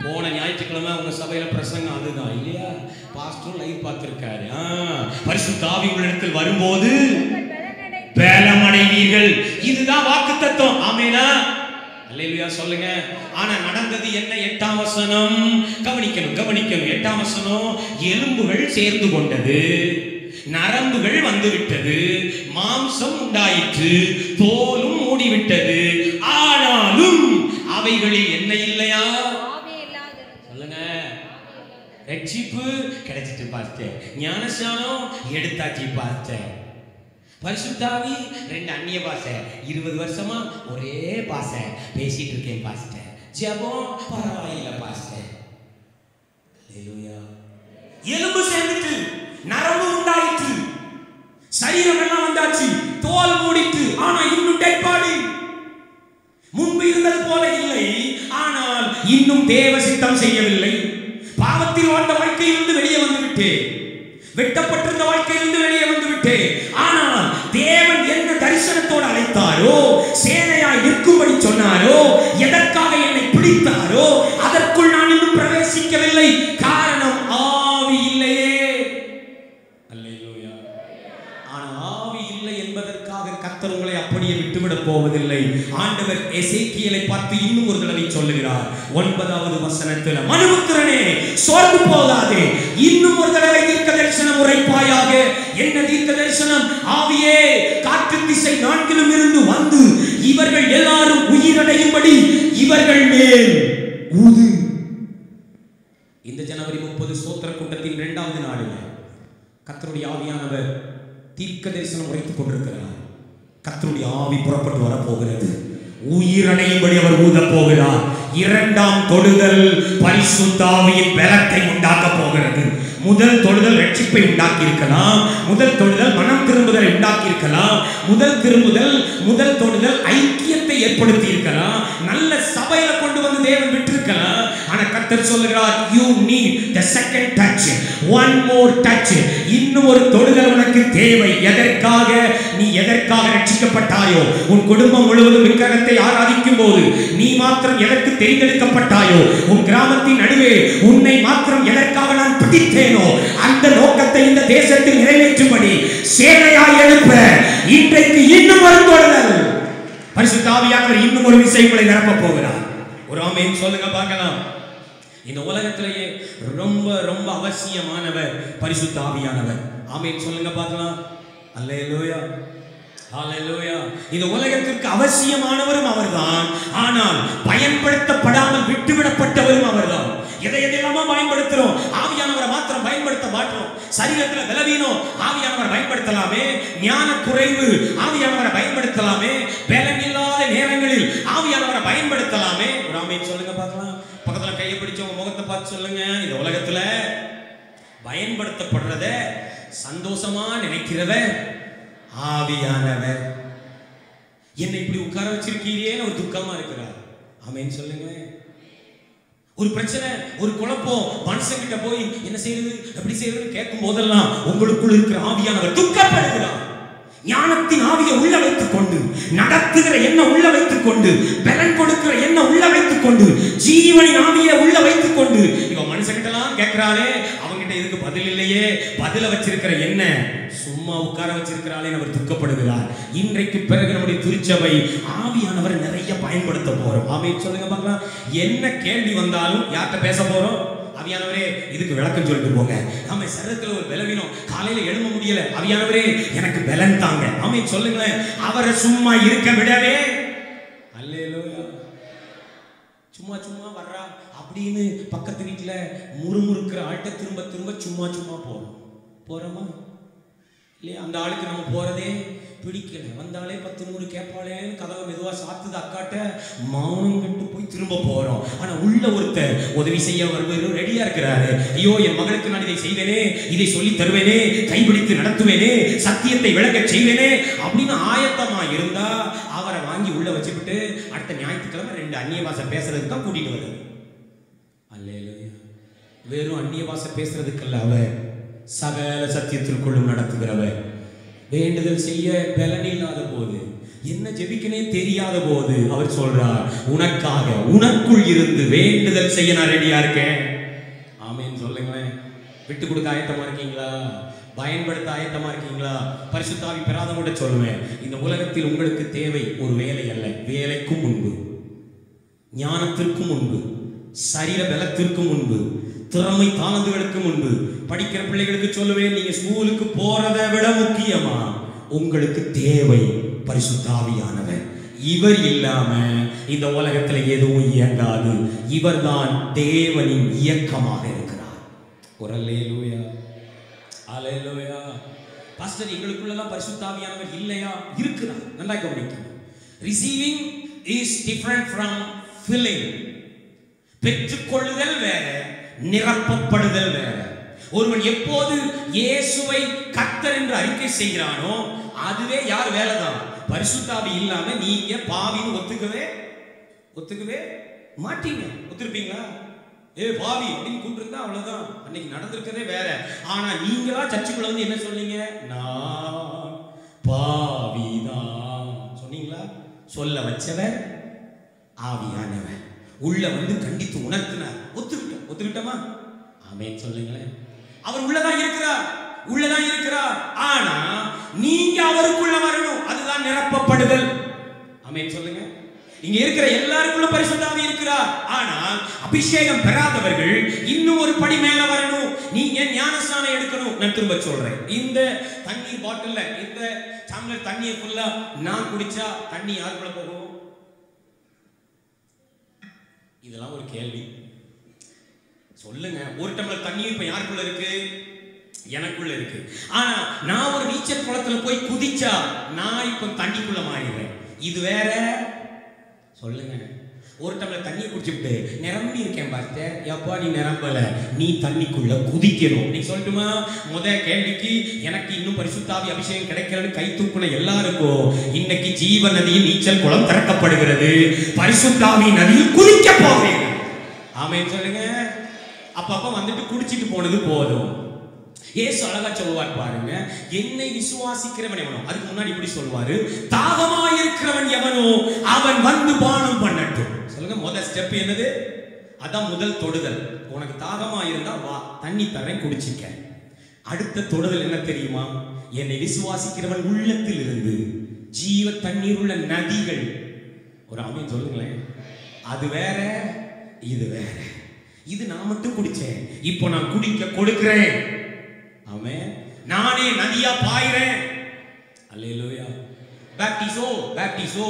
போன ஞாயிற்றுக்கிழமை உங்க சபையில பிரசங்கம் அதுதான் இல்லையா? பாஸ்டர் லைவ் பார்த்திருக்காரு. பரிசுத்த ஆவி உங்களிடத்தில் வரும்போது பலமடைவீர்கள். இதுதான் வாக்குத்தத்தம். ஆமெனா? அல்லேலூயா சொல்லுங்க. ஆனா நடந்தது என்ன? 8ஆம் வசனம் கவனிக்கணும். 8ஆம் வசனம், எலும்புகள் சேர்ந்து கொண்டது, நரம்புகள் வந்துவிட்டது, மாம்சம் உண்டாயிற்று, தோலும் மூடிவிட்டது, ஆனாலும் அவைகளில் என்ன இல்லையா? சொல்லுங்க. ரட்சிப்பு கிடைச்சிட்டு பாஸ்டர், ஞானஸ்நானம் எடுத்தாச்சு பாஸ்டர், பரிசுத்தாவி 2 அந்நிய பாஷை, 20 வருஷமா ஒரே பாஷை பேசிட்டு இருக்கேன் பாஸ்டர், ஜெபம் பரவாயில்லை பாஸ்டர். அல்லேலூயா. எலும்பு சேர்ந்துட்டு, நரம்பு உண்டாயிற்று, சரீரம் எல்லாம் வந்தாச்சு, தோல் மூடிட்டு, ஆனா இன்னும் டெட் பாடி. முன்பு இருந்தது போல இல்லை, ஆனால் இன்னும் தேவ சித்தம் செய்யவில்லை. பாவத்தில் வாழ்ந்த வாழ்க்கையிலிருந்து வெளியே வந்து விட்டேன், வெட்டப்பட்டிருந்த வாழ்க்கையிலிருந்து வெளியே வந்து விட்டேன். ஆனால் தேவன் என்ன தரிசனத்தோடு அழைத்தாரோ, சேனையாய் நிற்கும்படி சொன்னாரோ, எதற்காக என்னை பிடித்தாரோ அதற்குள் நான் இன்னும் பிரவேசிக்கவில்லை. காரணம் ஆவி இல்லையே. அல்லேலூயா. ஆனால் ஆவி இல்லை என்பதற்காக கர்த்தர் உங்களை அப்படியே விட்டுவிடப் போவதில்லை. ஆண்டவர் எசேக்கியேலை பார்த்து இன்னும் ஒரு தடவை சொல்லுகிறார். 9வது வசனத்தில், மனுபுத்திரனே சோர்ந்து போகாதே, இன்னும் ஒரு தடவை தீர்க்க தரிசனம் உரைப்பாயாக. என்ன தீர்க்க தரிசனம்? ஆவியே காற்று திசை 4லும் இருந்து வந்து இவர்கள் எல்லாரும் உயிரடையும்படி இவர்கள் மேல் ஊது. இந்த ஜனவரி 30 ஸ்தோத்திர கூட்டத்தின் 2வது நாளில் கர்த்தருடைய ஆவியானவர் தீர்க்க தரிசனம் உரைத்துக் கொண்டிருக்கிறார். கர்த்தருடைய ஆவி புறப்பட்டு வரப்போகிறது. உயிரடையும்படி அவர் ஊத போகிறார். 2ஆம் தொடுதல் பரிசுத்த ஆவியின் பலத்தை உண்டாக்க போகிறது. முதல் தொடுதல் ரட்சிப்பை உண்டாக்கி இருக்கலாம், முதல் தொடுதல் மனம் திரும்புதலை உண்டாக்கி இருக்கலாம், முதல் தொடுதல் ஐக்கியத்தை ஏற்படுத்தி இருக்கலாம், நல்ல சபையில கொண்டு வந்து தேவன் விட்டிருக்கலாம். ஆனா கர்த்தர் சொல்லுகிறார், you need the second touch, one more touch. இன்னும் ஒரு தொடுதல் உனக்கு தேவை. எதற்காக? நீ எதற்காக ரட்சிக்கப்பட்டாயோ, உன் குடும்பம் முழுவதும் விக்கிரகத்தை ஆராதிக்கும் போது நீ மாத்திரம் எதற்கு தெரிந்தெடுக்கப்பட்டாயோ, உன் கிராமத்தின் நடுவே உன்னை மாத்திரம் எதற்காக நான் பிடித்தேனோ அந்த நோக்கத்தை இந்த தேசத்தில் நிறைவேற்றும்படி சேனையாய் எழுப்ப இன்றைக்கு இன்னும் ஒரு தொடுதல், பரிசுத்த ஆவியானவர் இன்னும் ஒரு விஷயங்களை நிரப்ப போகிறார். ஒரு ஆமென் சொல்லுங்க பார்க்கலாம். இந்த உலகத்திலேயே ரொம்ப ரொம்ப அவசியமானவர் பரிசுத்த ஆவியானவர். ஆமென் சொல்லுங்க பார்க்கலாம். அல்லேலூயா, அல்லேலூயா. இந்த உலகத்திற்கு அவசியமானவரும் அவர்தான், ஆனால் பயன்படுத்தப்படாமல் விட்டுவிடப்பட்டவரும் அவர்தான். எதையெல்லாமோ பயன்படுத்துறோம், ஆவியானவரை மாத்திரம் பயன்படுத்த மாட்டோம். சரீரத்தில் பலவீனம், ஆவியானவரை பயன்படுத்தலாமே. ஞான குறைவு, ஆவியானவரை பயன்படுத்தலாமே. பலன் இல்லாத நேரங்களில் ஆவியானவரை பயன்படுத்தலாமே. ஒரு ஆமென் சொல்லுங்க பார்க்கலாம். பக்கத்துல கையை பிடிச்சவங்க முகத்தை பார்த்து சொல்லுங்க. இந்த உலகத்துல பயன்படுத்தப்படுறத சந்தோஷமா நினைக்கிறவர் ஆவியானவர். என்னை இப்படி உட்கார வச்சிருக்கீரேன்னு ஒரு துக்கமா இருக்கிறார். ஆமென் சொல்லுங்க. ஒரு பிரச்சனை, ஒரு குழப்பம், மனுஷங்கிட்ட போய் என்ன செய்யறது எப்படி செய்யறதுன்னு கேட்கும் போதெல்லாம் உங்களுக்குள் இருக்கிற ஆவியானவர் துக்கப்படுகிறார். ஞானத்தின் ஆவியை உள்ள வைத்துக் கொண்டு, நடத்துகிற எண்ணம் உள்ள வைத்துக் கொண்டு, பலன் கொடுக்கிற எண்ணம் உள்ள வைத்துக் கொண்டு, ஜீவனின் ஆவியை உள்ள வைத்துக் கொண்டு, இவன் மனுஷங்கிட்டலாம் கேட்கிறாளே, அவங்கிட்ட இதுக்கு பதில் இல்லையே, பதில வச்சிருக்கிற என்ன சும்மா உட்கார வச்சிருக்கிறாளே அவர் துக்கப்படுகிறார். இன்றைக்கு பிறகு நம்முடைய திருச்சபை ஆவியானவர் நிறைய பயன்படுத்த போறோம். ஆமென் சொல்லுங்க பார்க்கலாம். என்ன கேள்வி வந்தாலும் யார்கிட்ட பேச போறோம்? ஆவியானவரே இதுக்கு விளக்கம் சொல்லிட்டு போங்க. நம்ம சரீரத்துல ஒரு பலவீனம், காலையில எழும்ப முடியல, ஆவியானவரே எனக்கு பலன் தாங்க. ஆமென் சொல்லுங்களேன். அவரை சும்மா இருக்க விடவே. அல்லேலூயா. சும்மா சும்மா வர்றா அப்படின்னு பக்கத்து வீட்டுல முறுமுறுக்கிற ஆள்கிட்ட திரும்ப திரும்ப சும்மா சும்மா போறோமா இல்லையா? அந்த ஆளுக்கு நம்ம போறதே பிடிக்கல, வந்தாலே 10 கேட்பாளேன்னு கதவை மெதுவா சாத்துது அக்காட்ட, மௌனம் கட்டு போய் திரும்ப போறோம். ஆனா உள்ள ஒருத்தர் உதவி செய்ய வருவது ரெடியா இருக்கிறாரு. ஐயோ என் மகளுக்கு நான் இதை செய்வேனே, இதை சொல்லி தருவேனே, கைப்பிடித்து நடத்துவேனே, சத்தியத்தை விளக்க செய்வேனே அப்படின்னு ஆயத்தமா இருந்தா அவரை வாங்கி உள்ள வச்சுக்கிட்டு அடுத்த ஞாயிற்றுக்கிழமை 2 அந்நிய பாஷை பேசுறதுக்கு தான் கூட்டிட்டு வருது. அல்லேலூயா. வெறும் அந்நிய பாஷை பேசுறதுக்கல்ல, அவர் சகல சத்தியத்திற்குள்ளும் நடத்துகிறவர். வேண்டுதல் செய்ய பலன் இல்லாத போது, என்ன ஜெபிக்கனே தெரியாத போது அவர் சொல்றார், உனக்காக உனக்குள் இருந்து வேண்டுதல் செய்ய நான் ரெடியா இருக்கேன். ஆமென் சொல்லுங்களேன். விட்டு கொடுக்க ஆயத்தமா இருக்கீங்களா? பயன்படுத்த ஆயத்தமா இருக்கீங்களா? பரிசுத்த ஆவி பெறாதவங்க சொல்லுவேன், இந்த உலகத்தில் உங்களுக்கு தேவை ஒரு வேலை அல்ல, வேலைக்கும் முன்பு, ஞானத்திற்கும் முன்பு, சரீர பலத்திற்கும் முன்பு, திறமை தாளந்துகளுக்கு முன்பு, படிக்கிற பிள்ளைகளுக்கு சொல்லுவேன், நீங்க ஸ்கூலுக்கு போறதை விட முக்கியமா உங்களுக்கு தேவை பரிசுத்த ஆவியானவர். இவர் இல்லாம இந்த உலகத்துல எதுவும் இயங்காது. இவர்தான் தேவனின் இயக்கமாக இருக்கிறார். ஒரு அல்லேலூயா, அல்லேலூயா. பாஸ்டர் எங்களுக்குள்ளதான் பரிசுத்த ஆவியானவர் இல்லையா? இருக்கிறார். நல்லா கவனிக்கணும். Receiving is different from filling. பெற்றுக்கொள்ளுதல் வேற, நிரப்பப்படுதல் வேற. ஒருவன் எப்போது இயேசுவை கர்த்தர் என்று அறிக்கை செய்கிறானோ அதுவே யார் வேலைதான்? பரிசுத்த ஆவி இல்லாம நீங்க பாவின்னு ஒத்துக்கவே மாட்டீங்க. ஒத்துருப்பீங்களா? ஏ பாவி அப்படின்னு கூப்பிட்டுருந்தா அவ்வளவுதான், அன்னைக்கு நடந்திருக்கதே வேற. ஆனா நீங்களா சர்ச்சுக்குள்ள வந்து என்ன சொன்னீங்க? நான் பாவிதான் சொன்னீங்களா? சொல்ல வச்சவர் ஆவியானவர் உள்ள வந்து கண்டித்து உணர்த்தினார். ஒத்துக்கிட்டோமா? ஆமென் சொல்லுங்களேன். அவர் உள்ளதான் இருக்கிறார். ஆனா நீங்க அவருக்குள்ள வரணும். அதுதான் நிரப்பப்படுதல். ஆமென் சொல்லுங்க. இங்க இருக்கிற எல்லாருக்குள்ள பரிசுத்த ஆவி இருக்கிறார். ஆனால் அபிஷேகம் பெறாதவர்கள் இன்னும் ஒரு படி மேல வரணும். நீங்க ஞானஸ்நானம் எடுக்கணும். நான் திரும்ப சொல்றேன், இந்த தண்ணீர் பாட்டில்ல இந்த டம்ளர் தண்ணியை ஃபுல்லா நான் குடிச்சா தண்ணி யாருக்குள்ள போகும்? இதெல்லாம் ஒரு கேள்வி. சொல்லுங்க. ஒரு டம்ளர் தண்ணி இப்ப யாருக்குள்ள இருக்கு? எனக்குள்ள இருக்கு. ஆனா நான் ஒரு நீச்சல் குளத்துல போய் குதிச்சா நான் இப்ப தண்ணிக்குள்ள மாறிடுறேன். இது வேற. சொல்லுங்க. ஒரு டம்ளர் தண்ணியை குடிச்சுட்டு நிரம்பி இருக்கேன் பாஸ்டர். எப்பா நீ நிரம்பல, நீ தண்ணிக்குள்ள குதிக்கணும். நீ சொல்லட்டுமா? முத கேள்விக்கு எனக்கு இன்னும் பரிசுத்த ஆவி அபிஷேகம் கிடைக்கிறன்னு கை தூக்குன எல்லாருக்கும் இன்னைக்கு ஜீவ நதியில் நீச்சல் குளம் திறக்கப்படுகிறது. பரிசுத்த ஆவி நதியில் குதிக்க போகிறீங்க. ஆமென் சொல்லுங்க. அப்பப்ப வந்துட்டு குடிச்சிட்டு போனது போதும். இயேசு அழகா சொல்லுவார் பாருங்க, என்னை விசுவாசிக்கிறவன் எவனோ, அதுக்கு முன்னாடி இப்படி சொல்லுவாரு, தாகமாய் இருக்கிறவன் எவனோ அவன் வந்து பானம் பண்ணட்டும். சொல்லுங்க. முதல் ஸ்டெப் என்னது? அதான் முதல் தொடுதல். உனக்கு தாகமா இருந்தா வா, தண்ணி தரேன், குடிச்சிக்க. அடுத்த தொடுதல் என்ன தெரியுமா? என்னை விசுவாசிக்கிறவன் உள்ளத்தில் இருந்து ஜீவ தண்ணீர் உள்ள நதிகள். ஒரு ஆமென் சொல்லுங்களேன். அது வேற, இது வேற. இது நான் மட்டும் குடிச்சேன், இப்போ நான் குடிக்க கொடுக்கிறேன். ஆமென். நானே நதியா பாயிறேன். அல்லேலூயா. பேப்டிசோ பேப்டிசோ,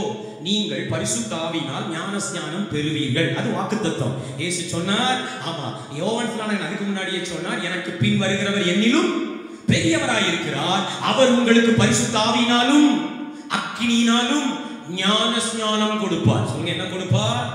நீங்கள் பரிசுத்த ஆவியினால் ஞானஸ்நானம் பெறுவீர்கள். அது வாக்குத்தத்தம். இயேசு சொன்னார். ஆமா, யோவான் ஸ்நானகன் அதுக்கு முன்னாடியே சொன்னார், எனக்கு பின் வருகிறவர் என்னிலும் பெரியவராய் இருக்கிறார், அவர் உங்களுக்கு பரிசுத்த ஆவியினாலும் அக்கினியினாலும் ஞானஸ்நானம் கொடுப்பார். சொல்லுங்க, என்ன கொடுப்பார்?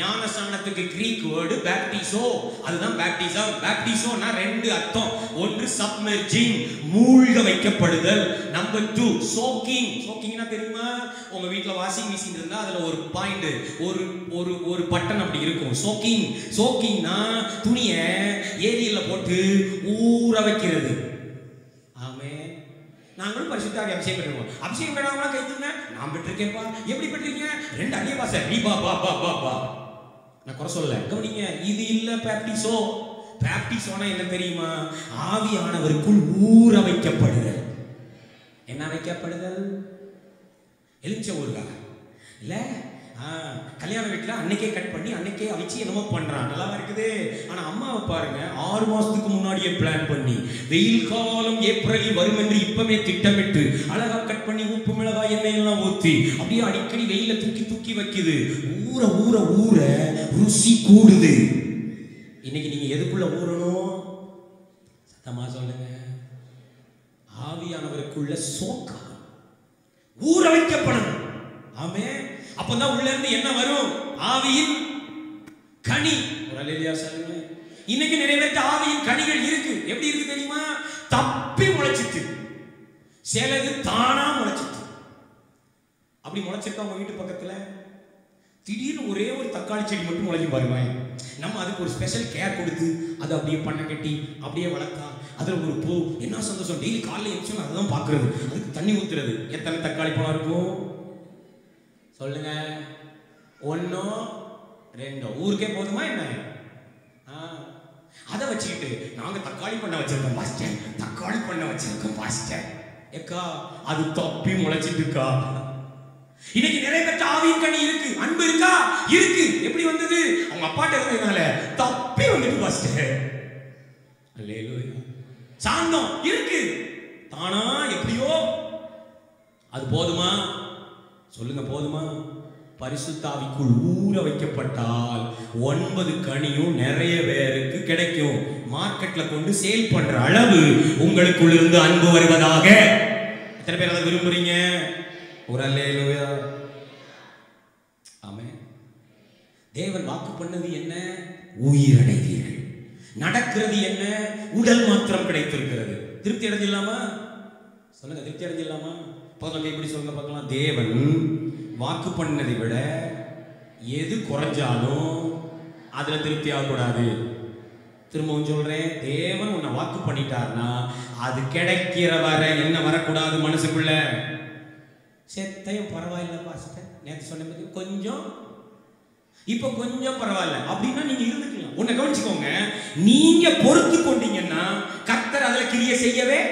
ஞானஸ்நானத்துக்கு கிரீக் வேர்டு பேப்டிசோ. அதுதான் பேப்டிசம். பேப்டிசோனா ரெண்டு அர்த்தம். ஒன்று சப்மெர்ஜிங், மூழ்க வைக்கப்படுதல். Number 2 soaking. சோக்கிங்னா தெரியுமா? உங்க வீட்ல வாஷிங் மிஷின் இருந்தா அதுல ஒரு பாயிண்ட், ஒரு ஒரு ஒரு பட்டன் அப்படி இருக்கும். சோக்கிங். சோக்கிங்னா துணியை ஏரியில போட்டு ஊற வைக்கிறது. ஆமென். நாங்களும் பரிசுத்த ஆவி அபிஷேகம் பெறுவோம். அபிஷேகம் பெறாமலா கை தூங்க. நான் பெற்றிருக்கேன்ப்பா. எப்படி பெற்றீங்க? 2 அடியே பாச நீ பா பா பா பா பா. நான் குறை சொல்லல, கவனிங்க. இது இல்ல பேப்டிசோ. பேப்டிசோனா என்ன தெரியுமா? ஆவியானவருக்குள் ஊற வைக்கப்படுதல். என்ன வைக்கப்படுதல்? எலுமிச்ச ஊறுகாய் இல்ல, கல்யாண வீட்டில் அன்னைக்கே கட் பண்ணி அன்னைக்கே அவிச்சு என்னமோ பண்றான், நல்லா இருக்குது. ஆனா அம்மாவை பாருங்க, 6 மாசத்துக்கு முன்னாடியே பிளான் பண்ணி, வெயில் காலம் ஏப்ரலில் வரும் என்று இப்பவே திட்டமிட்டு அழகா கட் பண்ணி உப்பு மிளகாய் எண்ணெய் எல்லாம் ஊத்தி அப்படியே அடிக்கடி வெயில தூக்கி தூக்கி வைக்குது. ஊற ஊற ஊற ருசி கூடுது. இன்னைக்கு நீங்க எதுக்குள்ள ஊறணும்? சத்தமா சொல்லுங்க. ஆவியானவருக்குள்ள சோக்கா ஊற வைக்கப்படணும். ஆமென். அப்பதான் உள்ள இருந்து என்ன வரும்? ஆவியின் கனி. ஒரு அல்லேலூயா சொல்லுங்க. இன்னைக்கு நிறைய பேருக்கு ஆவியின் கனிகள் இருக்கு. எப்படி இருக்கு தெரியுமா? தப்பி முளைச்சிட்டு, சிலது தானா முளைச்சிட்டு. அப்படி முளைச்சிருக்கா உங்க வீட்டு பக்கத்துல? திடீர்னு ஒரே ஒரு தக்காளி செடி மட்டும் முளைக்கும் பாருங்க. நம்ம அதுக்கு ஒரு ஸ்பெஷல் கேர் கொடுத்து அதை அப்படியே பண்ண கட்டி அப்படியே வளர்த்தா அதுல ஒரு பூ, என்ன சந்தோஷம். டெய்லி காலையில் எழுந்துச்சு அதான் பாக்குறது, அதுக்கு தண்ணி ஊத்துறது. எத்தனை தக்காளி பழம் இருக்கும் சொல்லுங்க? 1 2 ஊருக்கே போதுமா என்ன? அதை வச்சுக்கிட்டு நாங்க தக்காளி பண்ண வச்சிருக்கோம் பாஸ்டர், தக்காளி பண்ண வச்சிருக்கோம் பாஸ்டர். ஏக்கா அது தப்பி முளைச்சிட்டு இருக்கா. இன்னைக்கு நிறைய பேர் ஆவியின் கனி இருக்கு. அன்பு இருக்கா? இருக்கு. எப்படி வந்தது? அவங்க அப்பாட்ட இருந்ததுனால தப்பி வந்துட்டு பாஸ்டர். அல்லேலூயா. சாந்தம் இருக்கு, தானா எப்படியோ. அது போதுமா? சொல்லுங்க, போதுமா? பரிசுத்த ஆவிக்குள் ஊற வைக்கப்பட்டால் 9 கனியும் நிறைய பேருக்கு கிடைக்கும். மார்க்கெட்ல கொண்டு சேல் பண்ற அளவு உங்களுக்குள்ள இருந்து அன்பு வருவதாக. எத்தனை பேர் அதை விரும்புறீங்க? ஒரு அல்லேலூயா. ஆமென். தேவன் வாக்கு பண்ணது என்ன? உயிரடைவீர்கள். நடக்கிறது என்ன? உடல் மாத்திரம் கிடைத்திருக்கிறது. திருப்தி அடைஞ்சிடலாமா? சொல்லுங்க, திருப்தி அடைஞ்சிடலாமா? போதும், எப்படி சொல்லுங்க பார்க்கலாம். தேவன் வாக்கு பண்ணதை விட எது குறைஞ்சாலும் அதுல திருப்தி ஆகக்கூடாது. திரும்பவும் சொல்றேன், தேவன் உன்னை வாக்கு பண்ணிட்டார்னா அது கிடைக்கிற வரை என்ன வரக்கூடாது மனசுக்குள்ள. செத்தையும் பரவாயில்ல பாஸ்டர், நேற்று சொன்ன கொஞ்சம் இப்ப கொஞ்சம் பரவாயில்ல அப்படின்னா நீங்க இருந்துக்கலாம். உன்னை கவனிச்சுக்கோங்க, நீங்க பொறுத்து கொண்டீங்கன்னா கர்த்தர் அதுல கிரியை செய்யவே.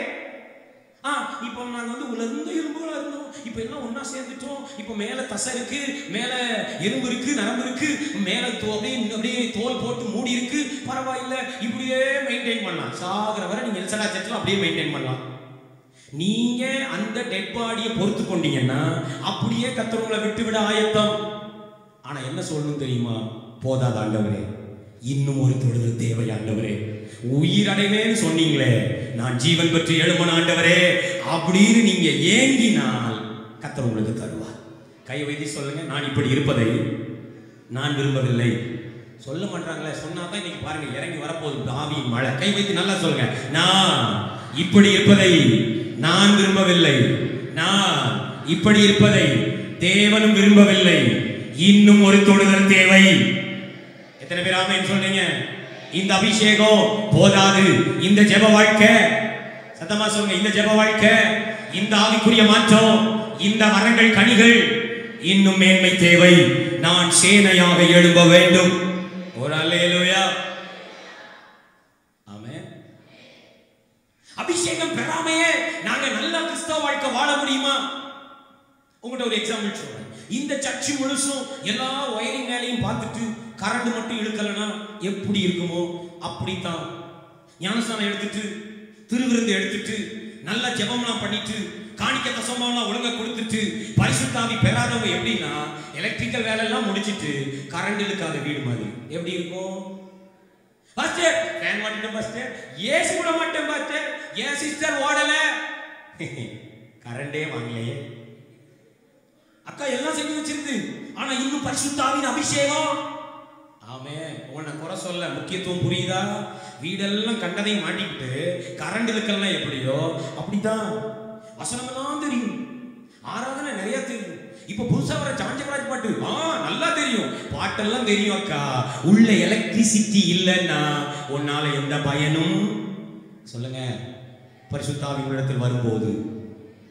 இப்போ நாங்க உலர்ந்த எலும்புகளா இருந்தோம், இப்ப எல்லாம் ஒன்னா சேர்ந்துட்டோம். இப்ப மேல தசை இருக்கு, மேல எலும்பு இருக்கு, நரம்பு இருக்கு, மேல அப்படியே தோல் போட்டு மூடி இருக்கு. பரவாயில்ல, இப்படியே மெயின்டைன் பண்ணலாம். சாகர வரை நீங்க எல்சடா சர்ச்சில் அப்படியே மெயின்டைன் பண்ணலாம். நீங்க அந்த டெட் பாடியை பொறுத்து கொண்டீங்கன்னா அப்படியே கர்த்தர் உங்களை விட்டு விட ஆயத்தம். ஆனா என்ன சொல்லணும் தெரியுமா? போதாத ஆண்டவரே, இன்னும் ஒரு தொடுதல் தேவை ஆண்டவரே. உயிரடைவேன்னு சொன்னீங்களே, நான் ஜீவன் பெற்று எழுமன ஆண்டவரே அப்படின்னு நீங்க ஏங்கினால் கர்த்தர் உங்களுக்கு தருவார். கை வைத்து சொல்லுங்க, நான் இப்படி இருப்பதை நான் விரும்பவில்லை. சொல்ல மாட்டாங்களே, சொன்னாதான் இன்னைக்கு பாருங்க இறங்கி வரப்போகுது ஆவியின் மழை. கை வைத்து நல்லா சொல்லுங்க, நான் இப்படி இருப்பதை நான் விரும்பவில்லை, நான் இப்படி இருப்பதை தேவனும் விரும்பவில்லை, இன்னும் ஒரு தொடுதல் தேவை. எத்தனை பேர் ஆமென் சொல்றீங்க? இந்த அபிஷேகம் போதாது, இந்த ஜெப வாழ்க்கை, சத்தமா சொல்லுங்க, இந்த ஜெப வாழ்க்கை, இந்த ஆவிக்குரிய மாற்றம், இந்த வரங்கள் கனிகள் இன்னும் மேன்மை தேவை. நான் சேனையாக எழும்ப வேண்டும். ஒரு அல்லேலூயா. ஆமென். அபிஷேகம் பெறாமையே நாங்க நல்ல கிறிஸ்தவ வாழ்க்கை வாழ முடியுமா? உங்கள்கிட்ட ஒரு எக்ஸாம்பிள் சொல்றேன். இந்த சர்ச் முழுசும் எல்லா ஒயரிங் வேலையும் பார்த்துட்டு கரண்ட் மட்டும் இழுக்கலன்னா எப்படி இருக்குமோ அப்படித்தான். ஞானஸ்தானம் எடுத்துட்டு திருவிருந்து எடுத்துட்டு நல்லா ஜெபம்லாம் பண்ணிட்டு காணிக்க தசமாலாம் ஒழுங்கா கொடுத்துட்டு பரிசுத்த ஆவி பெறாதவங்க எப்படின்னா எலக்ட்ரிக்கல் வேலை எல்லாம் முடிச்சிட்டு கரண்ட் இழுக்காத வீடு மாதிரி எப்படி இருக்கும்? பாஸ்டர் ஃபேன் மாட்டிட்டேன் பாஸ்டர், ஏசி கூட மாட்டேன் பாஸ்டர், ஏன் சிஸ்டர் ஓடல, கரண்டே வாங்கலையே. அக்கா எல்லாம் செஞ்சு வச்சிருந்து ஆனா இன்னும் பரிசுத்த ஆவியின் அபிஷேகம். ஆமென். உன்னை குறை சொல்ல, முக்கியத்துவம் புரியுதா? வீடெல்லாம் கண்டதையும் மாட்டிக்கிட்டு கரண்ட் இழுக்கலாம் எப்படியோ அப்படித்தான். வசனமெல்லாம் தெரியும், ஆராதனை நிறைய தெரியும். இப்ப புதுசா வர சாஞ்சபராஜ் பாட்டு நல்லா தெரியும், பாட்டெல்லாம் தெரியும். அக்கா உள்ள எலக்ட்ரிசிட்டி இல்லைன்னா உன்னால எந்த பயனும் சொல்லுங்க. பரிசுத்த ஆவியின் இடத்தில் வரும்போது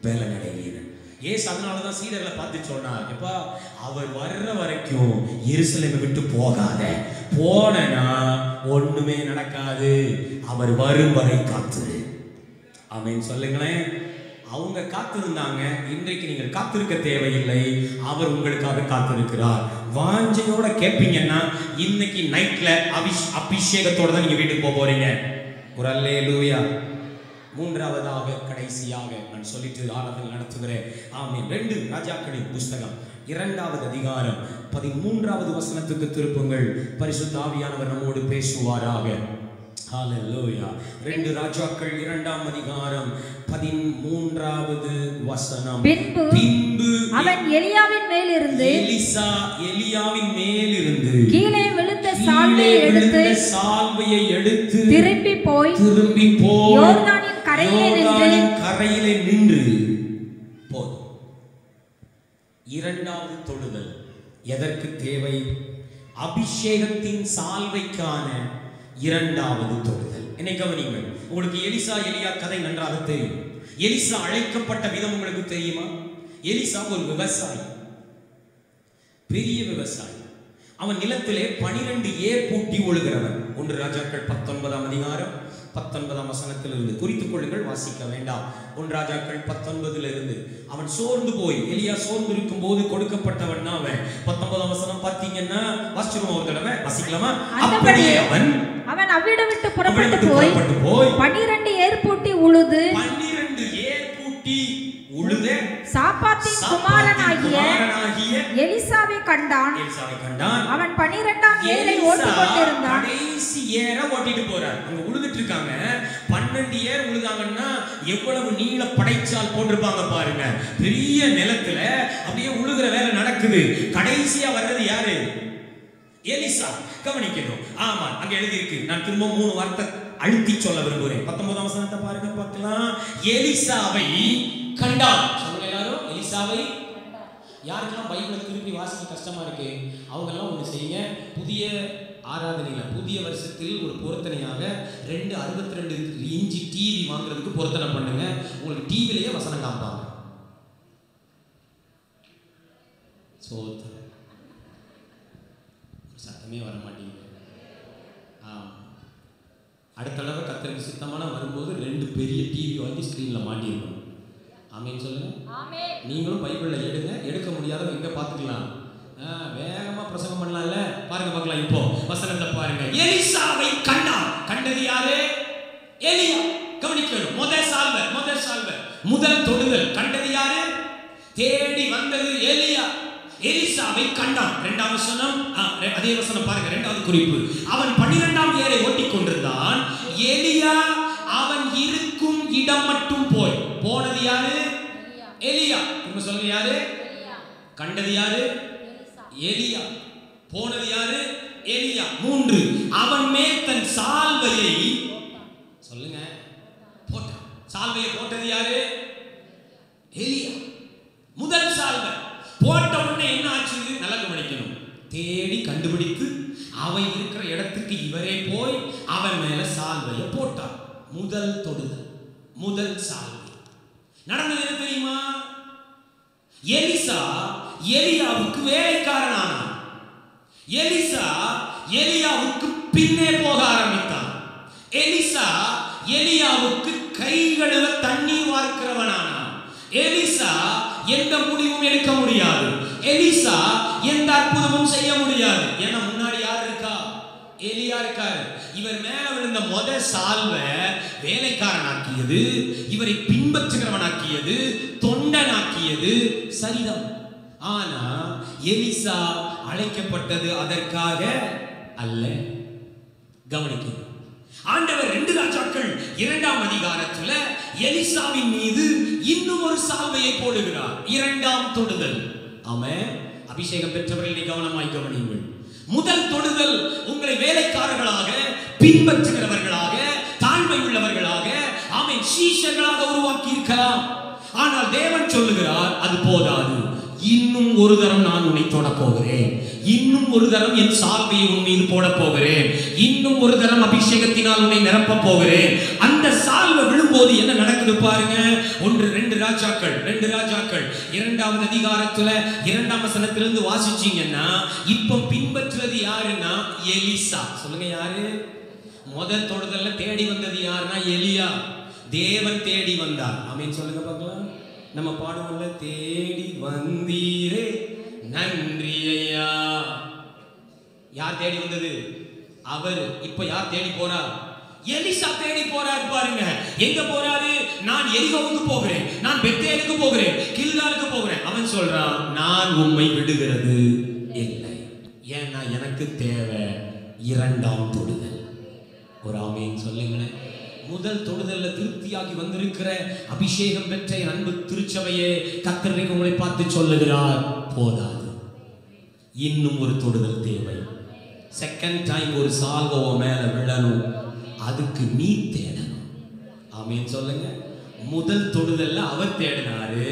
வேலை நடைவீரன் ஏசு அதனாலதான் சீடர்களை பார்த்து சொன்னார், எப்பா அவர் வர்ற வரைக்கும் எருசலேமை விட்டு போகாத, போனா ஒண்ணுமே நடக்காது, அவர் வரும் வரை காத்துரு. ஆமென் சொல்லுங்களேன். அவங்க காத்திருந்தாங்க, இன்றைக்கு நீங்கள் காத்திருக்க தேவையில்லை, அவர் உங்களுக்காக காத்திருக்கிறார். வாஞ்சையோட கேட்பீங்கன்னா இன்னைக்கு நைட்ல அபிஷேகத்தோட தான் நீங்க வீட்டுக்கு போக போறீங்க. ஒரு அல்லேலூயா. மூன்றாவதாக கடைசியாக நான் சொல்லிட்டு ஆராதனை நடத்துகிறேன். ஆமென். 2 ராஜாக்களின் புஸ்தகம் 2வது அதிகாரம் 13வது வசனத்துக்கு திருப்புங்கள். பரிசுத்த ஆவியானவர் நம்மோடு பேசுவாராக. ஹalleluya. 2 ராஜாக்கள் 2ஆம் அதிகாரம் 13வது வசனம். பின்பு அவன் எலியாவின் மேலிருந்து எலியாவின் மேலிருந்து கீழே விழுந்த சால்வையை எடுத்து திரும்பி போய் யோர்தானின் கரையிலே நின்று போதும். இரண்டாவது தொடுதல் எதற்கு தேவை? அபிஷேகத்தின் சால்வைக்கான இரண்டாவது தொடுதல். என்னை கவனிங்கள். உங்களுக்கு எலியா கதை நன்றாக தெரியும். எலிசா அழைக்கப்பட்ட விதம் உங்களுக்கு தெரியுமா? எலிசா ஒரு விவசாயி, பெரிய விவசாயி. அவன் நிலத்திலே 12 ஏர் பூட்டி ஒழுகிறவன். 1 ராஜாக்கள் 19ஆம் அதிகாரம் 19ஆம் வசனத்திலிருந்து குறித்துக் கொள்ளுங்கள், வாசிக்க வேண்டாம். 1 ராஜாக்கள் 19லிருந்து. அவன் சோர்ந்து போய், எலியா சோர்ந்து இருக்கும் போது கொடுக்கப்பட்டவன் தான் அவன். 19ஆம் வசனம் பார்த்தீங்கன்னா வாசிச்சுருவோம் ஒரு தடவை, வாசிக்கலாமா? அப்படியே அவன் அவ்விடம் விட்டு புறப்பட்டு போய் 12 ஏர் பூட்டி உழுது 12 ஏர் பூட்டி உழுது சாப்பாத்தின் குமாரனாகிய எலிசாவை கண்டான். அவன் 12ஆம் ஏரை ஓட்டிக் கொண்டிருந்தான். கடைசி ஏரை ஓட்டிட்டு போறார். அங்க உழுதுட்டு இருக்காங்க. 12 ஏர் உழுதாங்கன்னா எவ்வளவு நீள படைச்சால் போட்டிருப்பாங்க பாருங்க. பெரிய நிலத்துல அப்படியே உழுகிற வேலை நடக்குது. கடைசியா வர்றது யாரு? எலிசா. கவனிக்கணும். ஆமா, அங்க எழுதி இருக்கு. நான் திரும்ப 3 வார்த்தை அழுத்தி சொல்ல விரும்புகிறேன். 19ஆம் வசனத்தை பாருங்க, பார்க்கலாம். எலிசாவை கண்டான். சொல்லுங்க எல்லாரும், எலிசாவை. யாருக்கெல்லாம் பைபிளை திருப்பி வாசிக்க கஷ்டமா இருக்கு அவங்க எல்லாம் ஒண்ணு செய்யுங்க. புதிய ஆராதனையில புதிய வருஷத்தில் ஒரு பொருத்தனையாக 62 இன்ச்சு டிவி வாங்குறதுக்கு பொருத்தனை பண்ணுங்க. உங்களுக்கு டிவிலேயே வசனம் காப்பாங்க. சத்தமே வர மாட்டேங்குது. அடுத்த தடவை கர்த்தருக்கு சித்தமான வரும்போது 2 பெரிய டிவி வாங்கி ஸ்கிரீன்ல மாட்டிருக்கணும். ஆமென் சொல்லுங்க. நீங்களும் பைபிள்ல எடுக்க முடியாதவங்க எங்க பார்த்துக்கலாம். வேகமா பிரசங்கம் பண்ணலாம்ல. பாருங்க பார்க்கலாம். இப்போ வசனத்தை பாருங்க. எலிசாவை கண்டான். கண்டது யாரு? எலியா. கவனிக்கணும். முதல் தொடுதல் கண்டது யாரு? தேடி வந்தது எலியா. எலிசாவை கண்டான். 2ஆம் வசனம், அதே வசனம் பாருங்க. 2வது குறிப்பு. அவன் 12ஆம் ஏரை ஓட்டிக் கொண்டிருந்தான். எலியா அவன் இருக்கும் இடம் மட்டும் போனது யாரு? எலியா. திரும்ப சொல்லுங்க, யாரு? கண்டது யாரு? எலியா. போனது யாரு? எலியா. 3 அவன் மேல் தன் சால்வையை சொல்லுங்க போட்டான். சால்வையை போட்டது யாரு? எலியா. முதல் சால்வை போட்ட உடனே என்ன ஆச்சு? நல்லா கவனிக்கணும். தேடி கண்டுபிடித்து அவன் இருக்கிற இடத்துக்கு இவரே போய் அவன் மேல சால்வையை போட்டான். முதல் தொடுதல், முதல் சால்வை. நடந்தது என்ன தெரியுமா? எலிசா எலியாவுக்கு வேலைக்காரனானான். எலிசா எலியாவுக்கு பின்னே போக ஆரம்பித்தான். எலிசா எலியாவுக்கு கை கழுவ தண்ணீர் வார்க்கிறவனானான். எலிசா எந்த முடிவும் எடுக்க முடியாது. எலிசா எந்த அற்புதமும் செய்ய முடியாது. ஏன்னா முன்னாடி யார் எலியா இருக்காரு. இவர் மேல விழுந்த சால்வை வேலைக்காரனாக்கியது, இவரை பின்பற்றுகிறவனாக்கியது, தொண்டனாக்கியது சரிதான். ஆனா எலிசா அழைக்கப்பட்டது அதற்காக அல்ல. கவனிக்கணும். ஆண்டவர் 2 ராஜாக்கள் 2ஆம் அதிகாரத்துல எலிசாவின் மீது இன்னும் ஒரு சால்வையை போடுகிறார். 2ஆம் தொடுதல். ஆமென். அபிஷேகம் பெற்றவர்களை கவனமாய் கவனியுங்கள். முதல் தொடுதல் உங்களை வேலைக்காரர்களாக, பின்பற்றுகிறவர்களாக, தாழ்மை உள்ளவர்களாக, ஆமென், சீஷர்களாக உருவாக்கி இருக்கலாம். ஆனால் தேவன் சொல்லுகிறார் அது போதாது. இன்னும் ஒரு தரம் நான் உன்னை தொட போகிறேன். இன்னும் ஒரு தரம் என் சால்வையை உன் மீது போட போகிறேன். இன்னும் ஒரு தரம் அபிஷேகத்தினால் உன்னை நிரப்ப போகிறேன். அந்த சால்வை விழும்போது என்ன நடக்குது பாருங்க. 2 ராஜாக்கள் 2ஆவது அதிகாரத்துல 2ஆம் வசனத்திலிருந்து வாசிச்சீங்கன்னா இப்ப பின்பற்றுறது யாருன்னா எலிசா. சொல்லுங்க யாரு? முதல் தொடுதல்ல தேடி வந்தது யாருன்னா எலியா. தேவன் தேடி வந்தார். ஆமென் சொல்லுங்க பார்க்கலாம். நம்ம பாடுவோம்ல, தேடி வந்தீரே நன்றி ஐயா. யார் தேடி வந்தது? அவர். இப்ப யார் தேடி போறார்? எலிசா தேடி போறாரு. பாருங்க எங்க போறாரு? நான் எரிகோவுக்கு போகிறேன், நான் பெத்தேலுக்கு போகிறேன், கில்காலுக்கு போகிறேன். அவன் சொல்றான், நான் உம்மை விடுகிறது இல்லை. ஏன்னா எனக்கு தேவை 2ஆம் தொடுதல். ஒரு ஆமென் சொல்லுங்களேன். முதல் தொடுதல்ல திருப்தியாகி வந்திருக்கிற அபிஷேகம் பெற்ற அன்பு திருச்சபையே, கர்த்தர் உங்களை பார்த்து சொல்லுகிறார், போதாது, இன்னும் ஒரு தொடுதல் தேவை. செகண்ட் டைம் ஒரு சால்வோ மேல விழணும். அதுக்கு நீ தேடணும். ஆமென் சொல்லுங்க. முதல் தொடுதல்ல அவர் தேடினாரு.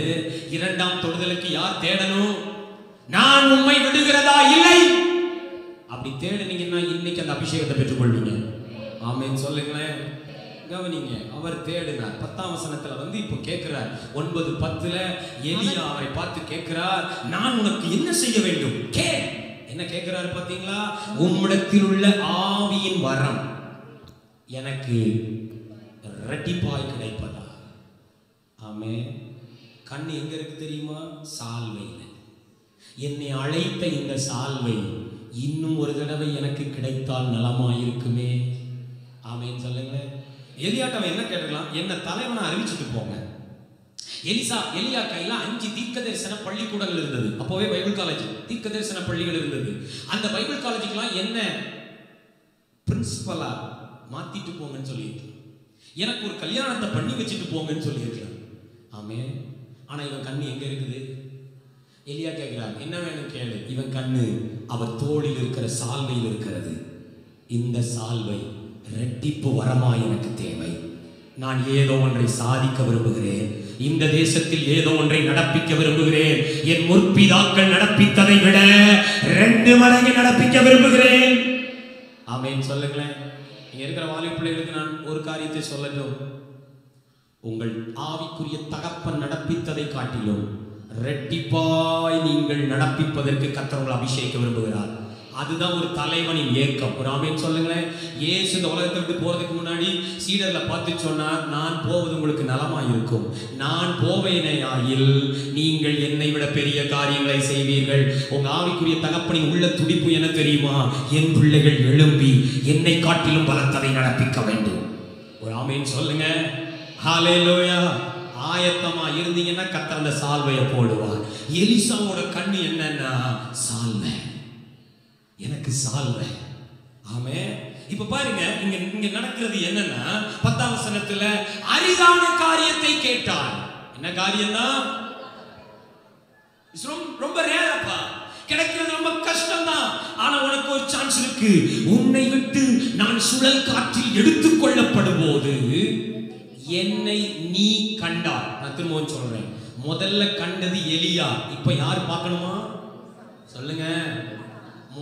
2ஆம் தொடுதலுக்கு யார் தேடணும்? நான் உம்மை விடுகிறதா இல்லை. அப்படி தேடுனீங்கன்னா இன்னைக்கு அந்த அபிஷேகத்தை பெற்றுக்கொள்வீங்க. ஆமென் சொல்லுங்களேன். கவனிங்க. அவர் தேடினார். 10ஆம் வசனத்துல இப்ப கேட்கிறார். 9:10 எலியா அவரை பார்த்து கேட்கிறார், நான் உனக்கு என்ன செய்ய வேண்டும்? என்ன கேட்கிறாரு பாத்தீங்களா? உம்மிடத்தில் உள்ள ஆவியின் வரம் எனக்கு இரட்டிப்பாய் கிடைப்பதா. ஆமென். கண்ணு எங்க இருக்கு தெரியுமா? சால்வையில. என்னை அழைத்த இந்த சால்வை இன்னும் ஒரு தடவை எனக்கு கிடைத்தால் நலமாயிருக்குமே. ஆமென் சொல்லுங்க. எலியாட்டவன் என்ன கேட்கலாம்? என்ன தலைவனை அறிவிச்சுட்டு போங்க. எலியா கையில 5 தீர்க்க தரிசன பள்ளிக்கூடங்கள் இருந்தது. அப்போவே பைபிள் காலேஜ், தீர்க்க தரிசன பள்ளிகள் இருந்தது. அந்த பைபிள் காலேஜுக்கெல்லாம் என்ன பிரின்சிபலா மாத்திட்டு போங்கன்னு சொல்லியிருக்கலாம். எனக்கு ஒரு கல்யாணத்தை பண்ணி வச்சுட்டு போங்கன்னு சொல்லியிருக்கலாம். ஆமே. ஆனா இவன் கண்ணு எங்க இருக்குது? எலியா கேட்கிறான், என்ன வேணும் கேளு. இவன் கண்ணு அவர் தோளில் இருக்கிற சால்வையில் இருக்கிறது. இந்த சால்வை இரட்டிப்பு வரமா எனக்கு தேவை. நான் ஏதோ ஒன்றை சாதிக்க விரும்புகிறேன். இந்த தேசத்தில் ஏதோ ஒன்றை நடப்பிக்க விரும்புகிறேன். என் முற்பிதாக்கள் நடப்பித்ததை விட 2 மடங்கு நடப்பிக்க விரும்புகிறேன். ஆமென் சொல்லுங்களேன். இங்க இருக்கிற வாலிப பிள்ளைகளுக்கு நான் ஒரு காரியத்தை சொல்லட்டும். உங்கள் ஆவிக்குரிய தகப்பன் நடப்பித்ததை காட்டிலும் இரட்டிப்பாய் நீங்கள் நடப்பிப்பதற்கு கர்த்தர் உங்களை அபிஷேகிக்க விரும்புகிறார். அதுதான் ஒரு தலைவனின் ஏக்கம். ஒரு ஆமென் சொல்லுங்களேன். இயேசு இந்த உலகத்தை விட்டு போறதுக்கு முன்னாடி சீடர்களை பார்த்து சொன்னார், நான் போவது உங்களுக்கு நலமாயிருக்கும். நான் போவேனேயாயில் நீங்கள் என்னை விட பெரிய காரியங்களை செய்வீர்கள். உங்க ஆவிக்குரிய தகப்பனின் உள்ள துடிப்பு என்ன தெரியுமா? என் பிள்ளைகள் எழும்பி என்னை காட்டிலும் பலத்ததை நடப்பிக்க வேண்டும். ஒரு ஆமென் சொல்லுங்க. ஹல்லேலூயா. ஆயத்தமா இருந்தீங்கன்னா கர்த்தர் அந்த சால்வையை போடுவார். எலிசாவோட கண்ணு என்னன்னா சால்வை. எனக்கு சால்வை. ஆமே. இப்ப பாருங்க, இங்க நடக்கிறது என்னன்னா 10ஆம் வசனத்துல அரிதான காரியத்தை கேட்டார். என்ன காரியம்னா? ரொம்ப ரேரப்பா, கிடைக்கிறது ரொம்ப கஷ்டம் தான். ஆனா உனக்கு ஒரு சான்ஸ் இருக்கு. உன்னை விட்டு நான் சுழல் காற்றில் எடுத்துக் கொள்ளப்படும் போது என்னை நீ கண்டார். நான் திரும்பவும் சொல்றேன். முதல்ல கண்டது எலியா. இப்ப யார் பார்க்கணுமா? சொல்லுங்க.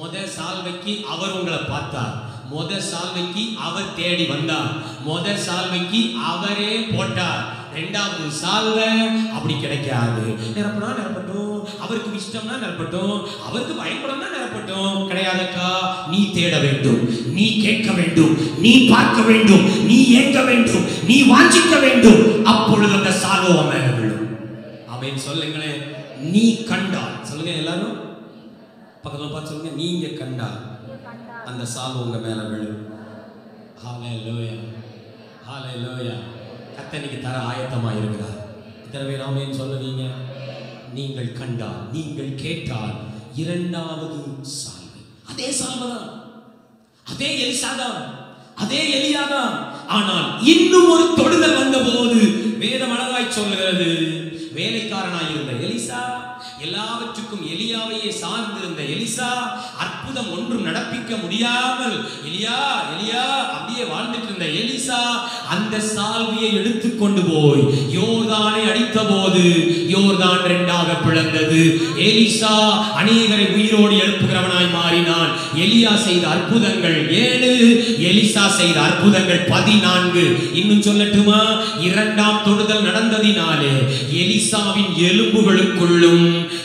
முதல் சால்வைக்கு அவர் உங்களை பார்த்தார். முதல் சால்வைக்கு அவர் தேடி வந்தார். முதல் சால்வைக்கு அவரே போட்டார். 2வது சால்வை அப்படி கிடைக்காது. நிரப்பனா நிரப்பட்டும், அவருக்கு இஷ்டம்னா நிரப்பட்டும், அவருக்கு பயன்படம்னா நிரப்பட்டும். கிடையாதுக்கா. நீ தேட வேண்டும், நீ கேட்க வேண்டும், நீ பார்க்க வேண்டும், நீ ஏங்க வேண்டும், நீ வாஞ்சிக்க வேண்டும். அப்பொழுது அந்த சால்வை மேல விழும். ஆமென் சொல்லுங்களேன். நீ கண்டார். சொல்லுங்க எல்லாரும் பக்கத்துல பார்த்து சொல்லுங்க. நீங்க கண்டார். அந்த சால்வை உங்க மேல விழும். ஹல்லேலூயா, ஹல்லேலூயா. கர்த்தருக்கு தர ஆயத்தமா இருக்கிறார். இத்தனை பேர் ஆமென் சொல்லுவீங்க. நீங்கள் கண்டால், நீங்கள் கேட்டால் இரண்டாவது சால்வை, அதே சால்வை தான், அதே எலிசா தான், அதே எலியா தான். ஆனால் இன்னும் ஒரு தொடுதல் வந்தபோது வேதம் அழகாய் சொல்லுகிறது, வேலைக்காரனாய் இருந்த எலிசா, எல்லாவற்றுக்கும் எலியாவையே சார்ந்திருந்த எலிசா, அற்புதம் ஒன்றும் நடப்பிக்க முடியாமல் எலியா எலியா அப்படியே வாழ்ந்துட்டு இருந்த எலிசா அந்த சால்வியை எடுத்துக்கொண்டு போய் யோர்தானை அடித்த போது யோர்தான் இரண்டாக பிளந்தது. எலிசா அநேகரை உயிரோடு எழுப்புகிறவனாய் மாறினான். எலியா செய்த அற்புதங்கள் 7, எலிசா செய்த அற்புதங்கள் 14. இன்னும் சொல்லட்டுமா, இரண்டாம் தொடுதல் நடந்ததினாலே எலிசாவின் எலும்புகளுக்குள்ளும்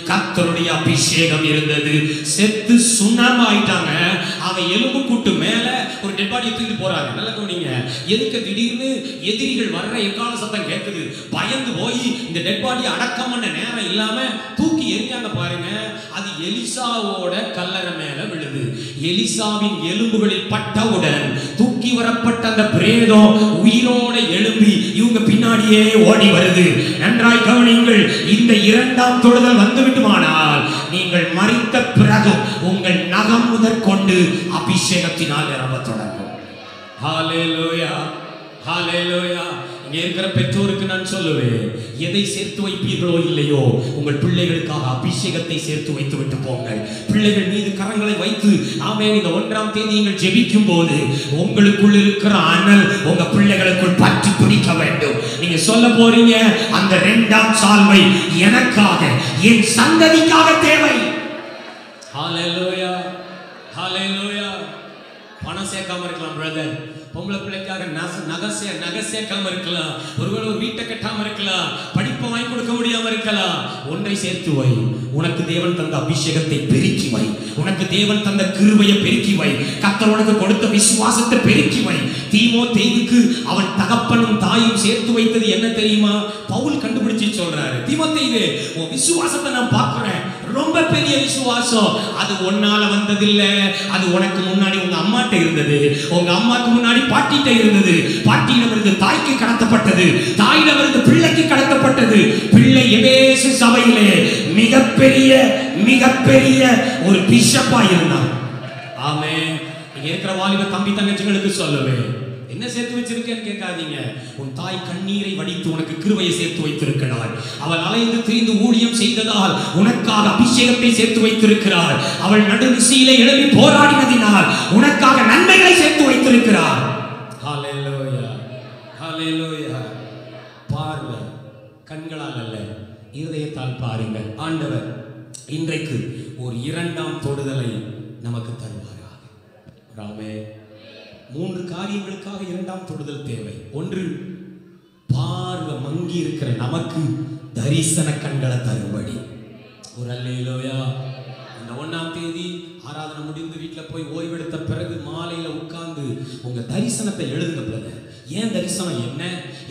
கர்த்தருடைய அபிஷேகம் இருந்தது. செத்து சுண்ணாம்பாயிட்டாங்க. அவன் எலும்பு கூட்டு மேல ஒரு டெட் பாடியை தூக்கிட்டு போறாங்க. நல்லா கவனிங்க. எதுக்கு திடீர்னு எதிரிகள் வர்ற எக்கால சத்தம் கேட்குது. பயந்து போய் இந்த டெட் பாடியை அடக்கம் பண்ண நேரம் இல்லாம தூக்கி எரிஞ்சாங்க பாருங்க. அது எலிசாவோட கல்லறை மேல விழுது. எலிசாவின் எலும்புகளில் பட்டவுடன் தூக்கி வரப்பட்ட அந்த பிரேதம் உயிரோட எழும்பி இவங்க பின்னாடியே ஓடி வருது. நன்றாய் கவனிங்கள். இந்த இரண்டாம் தொடுதல் வந்துவிட்டுமானால் நீங்கள் மரித்த பிறகு உங்கள் நகம் முதற்கொண்டு அபிஷேகத்தினால் நிரம்ப தொடங்கும். ஹல்லேலூயா, ஹல்லேலூயா. இங்க இருக்கிற பெற்றோருக்கு நான் சொல்லுவேன், எதை சேர்த்து வைப்பீர்களோ இல்லையோ உங்கள் பிள்ளைகளுக்காக அபிஷேகத்தை சேர்த்து வைத்து விட்டு போங்கள். பிள்ளைகள் மீது கரங்களை வைத்து ஆமென் இந்த 1ஆம் தேதி நீங்கள் ஜெபிக்கும் போது உங்களுக்குள் இருக்கிற அனல் உங்க பிள்ளைகளுக்குள் பற்றி பிடிக்க வேண்டும். நீங்க சொல்ல போறீங்க, அந்த 2ஆம் சால்வை எனக்காக என் சந்ததிக்காக தேவை. ஹல்லேலூயா, ஹல்லேலூயா. பணம் சேர்க்காம இருக்கலாம் பிரதர், பொம்பளை பிள்ளைக்காக நகை சேர்க்காம இருக்கலாம், ஒருவேளை ஒரு வீட்டை கட்டாம இருக்கலாம், படிப்பை வாங்கி கொடுக்க முடியாம இருக்கலாம். ஒன்றை சேர்த்து வை, உனக்கு தேவன் தந்த அபிஷேகத்தை பெருக்கி வை, உனக்கு தேவன் தந்த கிருபையை பெருக்கி வை, கர்த்தர் உனக்கு கொடுத்த விசுவாசத்தை பெருக்கி வை. தீமோத்தேயுவுக்கு அவன் தகப்பனும் தாயும் சேர்த்து வைத்தது என்ன தெரியுமா? பவுல் கண்டுபிடிச்சு சொல்றாரு, தீமோத்தேயுவே உன் விசுவாசத்தை நான் பார்க்கிறேன், ரொம்ப பெரிய விசுவாசம். அது ஒன்னால வந்ததில்ல, அது உனக்கு முன்னாடி உங்க அம்மாட்ட இருந்தது, உங்க அம்மாக்கு முன்னாடி பாட்டிட்ட இருந்தது, பாட்டியிடமிருந்து தாய்க்கு கடத்தப்பட்டது, தாயிடமிருந்து பிள்ளைக்கு கடத்தப்பட்டது. பிள்ளை எபேசு சபையிலே மிகப்பெரிய மிகப்பெரிய ஒரு பிஷப்பா இருந்தான். ஆமென். இங்க இருக்கிற வாலிப தம்பி தங்கச்சிகளுக்கு சொல்லுவேன், என்ன சேர்த்து வச்சிருக்கேன்னு கேட்காதீங்க. உன் தாய் கண்ணீரை வடித்து உனக்கு கிருபையை சேர்த்து வைத்திருக்கிறாள். அவள் அலைந்து திரிந்து ஊழியம் செய்ததால் உனக்காக அபிஷேகத்தை சேர்த்து வைத்திருக்கிறாள். அவள் நடுநிசையிலே எழுப்பி போராடினதினால் உனக்காக நன்மைகளை சேர்த்து வைத்திருக்கிறாள். ஹல்லேலூயா, ஹல்லேலூயா. பார்வை கண்களால் அல்ல, இருதயத்தால் பாருங்கள். ஆண்டவர் இன்றைக்கு ஒரு 2ஆம் தொடுதலை நமக்கு தருவாராக. ராமே, 3 காரியங்களுக்காக 2ஆம் தொடுதல் தேவை. 1, பார்வை மங்கி இருக்கிற நமக்கு தரிசன கண்களை தரும்படி. ஒரு அல்லேலூயா. இந்த 1ஆம் தேதி ஆராதனை முடிந்து வீட்டில் போய் ஓய்வெடுத்த பிறகு மாலையில உட்கார்ந்து உங்க தரிசனத்தை எழுதுங்க பிரதர். ஏன் தரிசனம் என்ன,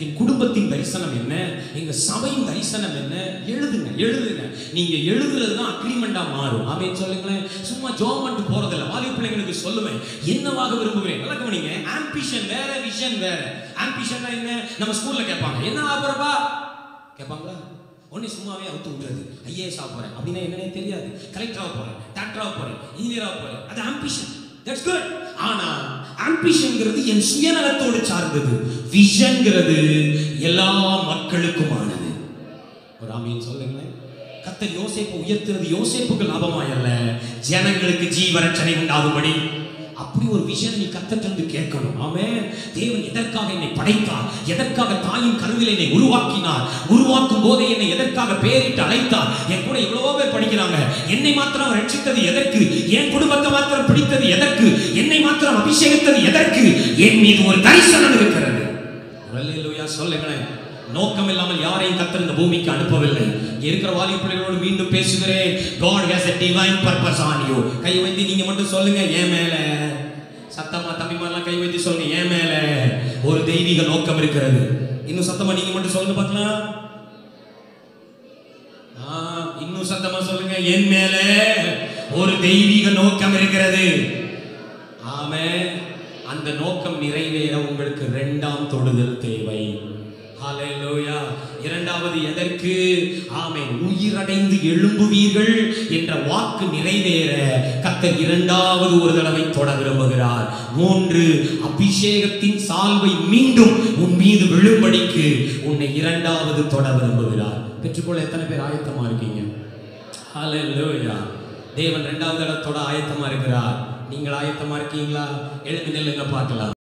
என் குடும்பத்தின் தரிசனம் என்ன, எங்க சபையின் தரிசனம் என்ன, எழுதுங்க எழுதுங்க. நீங்க எழுதுறது தான் அக்ரிமெண்டா மாறும். ஆமென் சொல்லுங்களேன். சும்மா ஜோம் பண்ணிட்டு போறதில்ல. வாலிப பிள்ளைங்களுக்கு சொல்லுவேன், என்னவாக விரும்புகிறேன். நல்லா கவனிங்க. ஆம்பிஷன் வேற, விஷன் வேற. ஆம்பிஷன்னா என்ன? நம்ம ஸ்கூல்ல கேட்பாங்க, என்ன ஆகுறப்பா கேட்பாங்களா? ஒன்னு சும்மாவே அவுத்து விடுறது. ஐஏஎஸ் ஆக போறேன் அப்படின்னா என்னன்னே தெரியாது. கலெக்டர் ஆக போறேன், டாக்டர் ஆக போறேன், இன்ஜினியர் ஆக போறேன். அது ஆம்பிஷன். That's good. ஆனா ஆம்பிஷன்ங்கிறது என் சுயநலத்தோடு சார்ந்தது. விஷன்ங்கிறது எல்லா மக்களுக்குமானது. ஒரு ஆமீன் சொல்லுங்களேன். கர்த்தர் யோசேப்பை உயர்த்துறது யோசேப்புக்கு லாபமாய் அல்ல, ஜனங்களுக்கு ஜீவரட்சணை உண்டாகும்படி. அப்படி ஒரு விஷயம் நீ கர்த்தரிடமிருந்து கேட்கணும். ஆமென். தேவன் எதற்காக என்னை படைத்தார், எதற்காக தாயின் கருவில் என்னை உருவாக்கினார், உருவாக்கும் போதே என்னை எதற்காக பெயரிட்டு அழைத்தார். என் கூட எவ்வளவோ பேர் படிக்கிறாங்க. என்னை மாத்திரம் ரட்சித்தது எதற்கு, என் குடும்பத்தை மாத்திரம் பிடித்தது எதற்கு, என்னை மாத்திரம் அபிஷேகித்தது எதற்கு? என் மீது ஒரு தரிசனம் இருக்கிறது. அல்லேலூயா சொல்லுங்களேன். நோக்கம் இல்லாமல் யாரையும் கர்த்தர் இந்த பூமிக்கு அனுப்பவில்லை. இருக்கிற வாலிப பிள்ளைகளோடு மீண்டும் பேசுகிறேன். God has a divine purpose on you. கை வைத்து நீங்க மட்டும் சொல்லுங்க, என் மேல. சத்தமா தம்பிமாரெல்லாம் கை வைத்து சொல்லுங்க, என் மேல ஒரு தெய்வீக நோக்கம் இருக்கிறது. இன்னும் சத்தமா நீங்க மட்டும் சொல்லுங்க பார்க்கலாம். இன்னும் சத்தமா சொல்லுங்க, என் மேல ஒரு தெய்வீக நோக்கம் இருக்கிறது. ஆமென். அந்த நோக்கம் நிறைவேற உங்களுக்கு இரண்டாம் தொடுதல் தேவை. ஹல்லேலூயா. இரண்டாவது எதற்கு? ஆமென். உயிரடைந்து எழும்புவீர்கள் என்ற வாக்கு நிறைவேற கர்த்தர் இரண்டாவது ஒரு தடவை தொட விரும்புகிறார். 3, அபிஷேகத்தின் சால்வை மீண்டும் உன் மீது விழும்படிக்கு உன்னை இரண்டாவது தொட விரும்புகிறார். பெற்றுக்கொள்ள எத்தனை பேர் ஆயத்தமா இருக்கீங்க? ஹல்லேலூயா. தேவன் இரண்டாவது தடவை தொட ஆயத்தமா இருக்கிறார். நீங்கள் ஆயத்தமா இருக்கீங்களா? எழுந்து நில்லுங்க பார்க்கலாம்.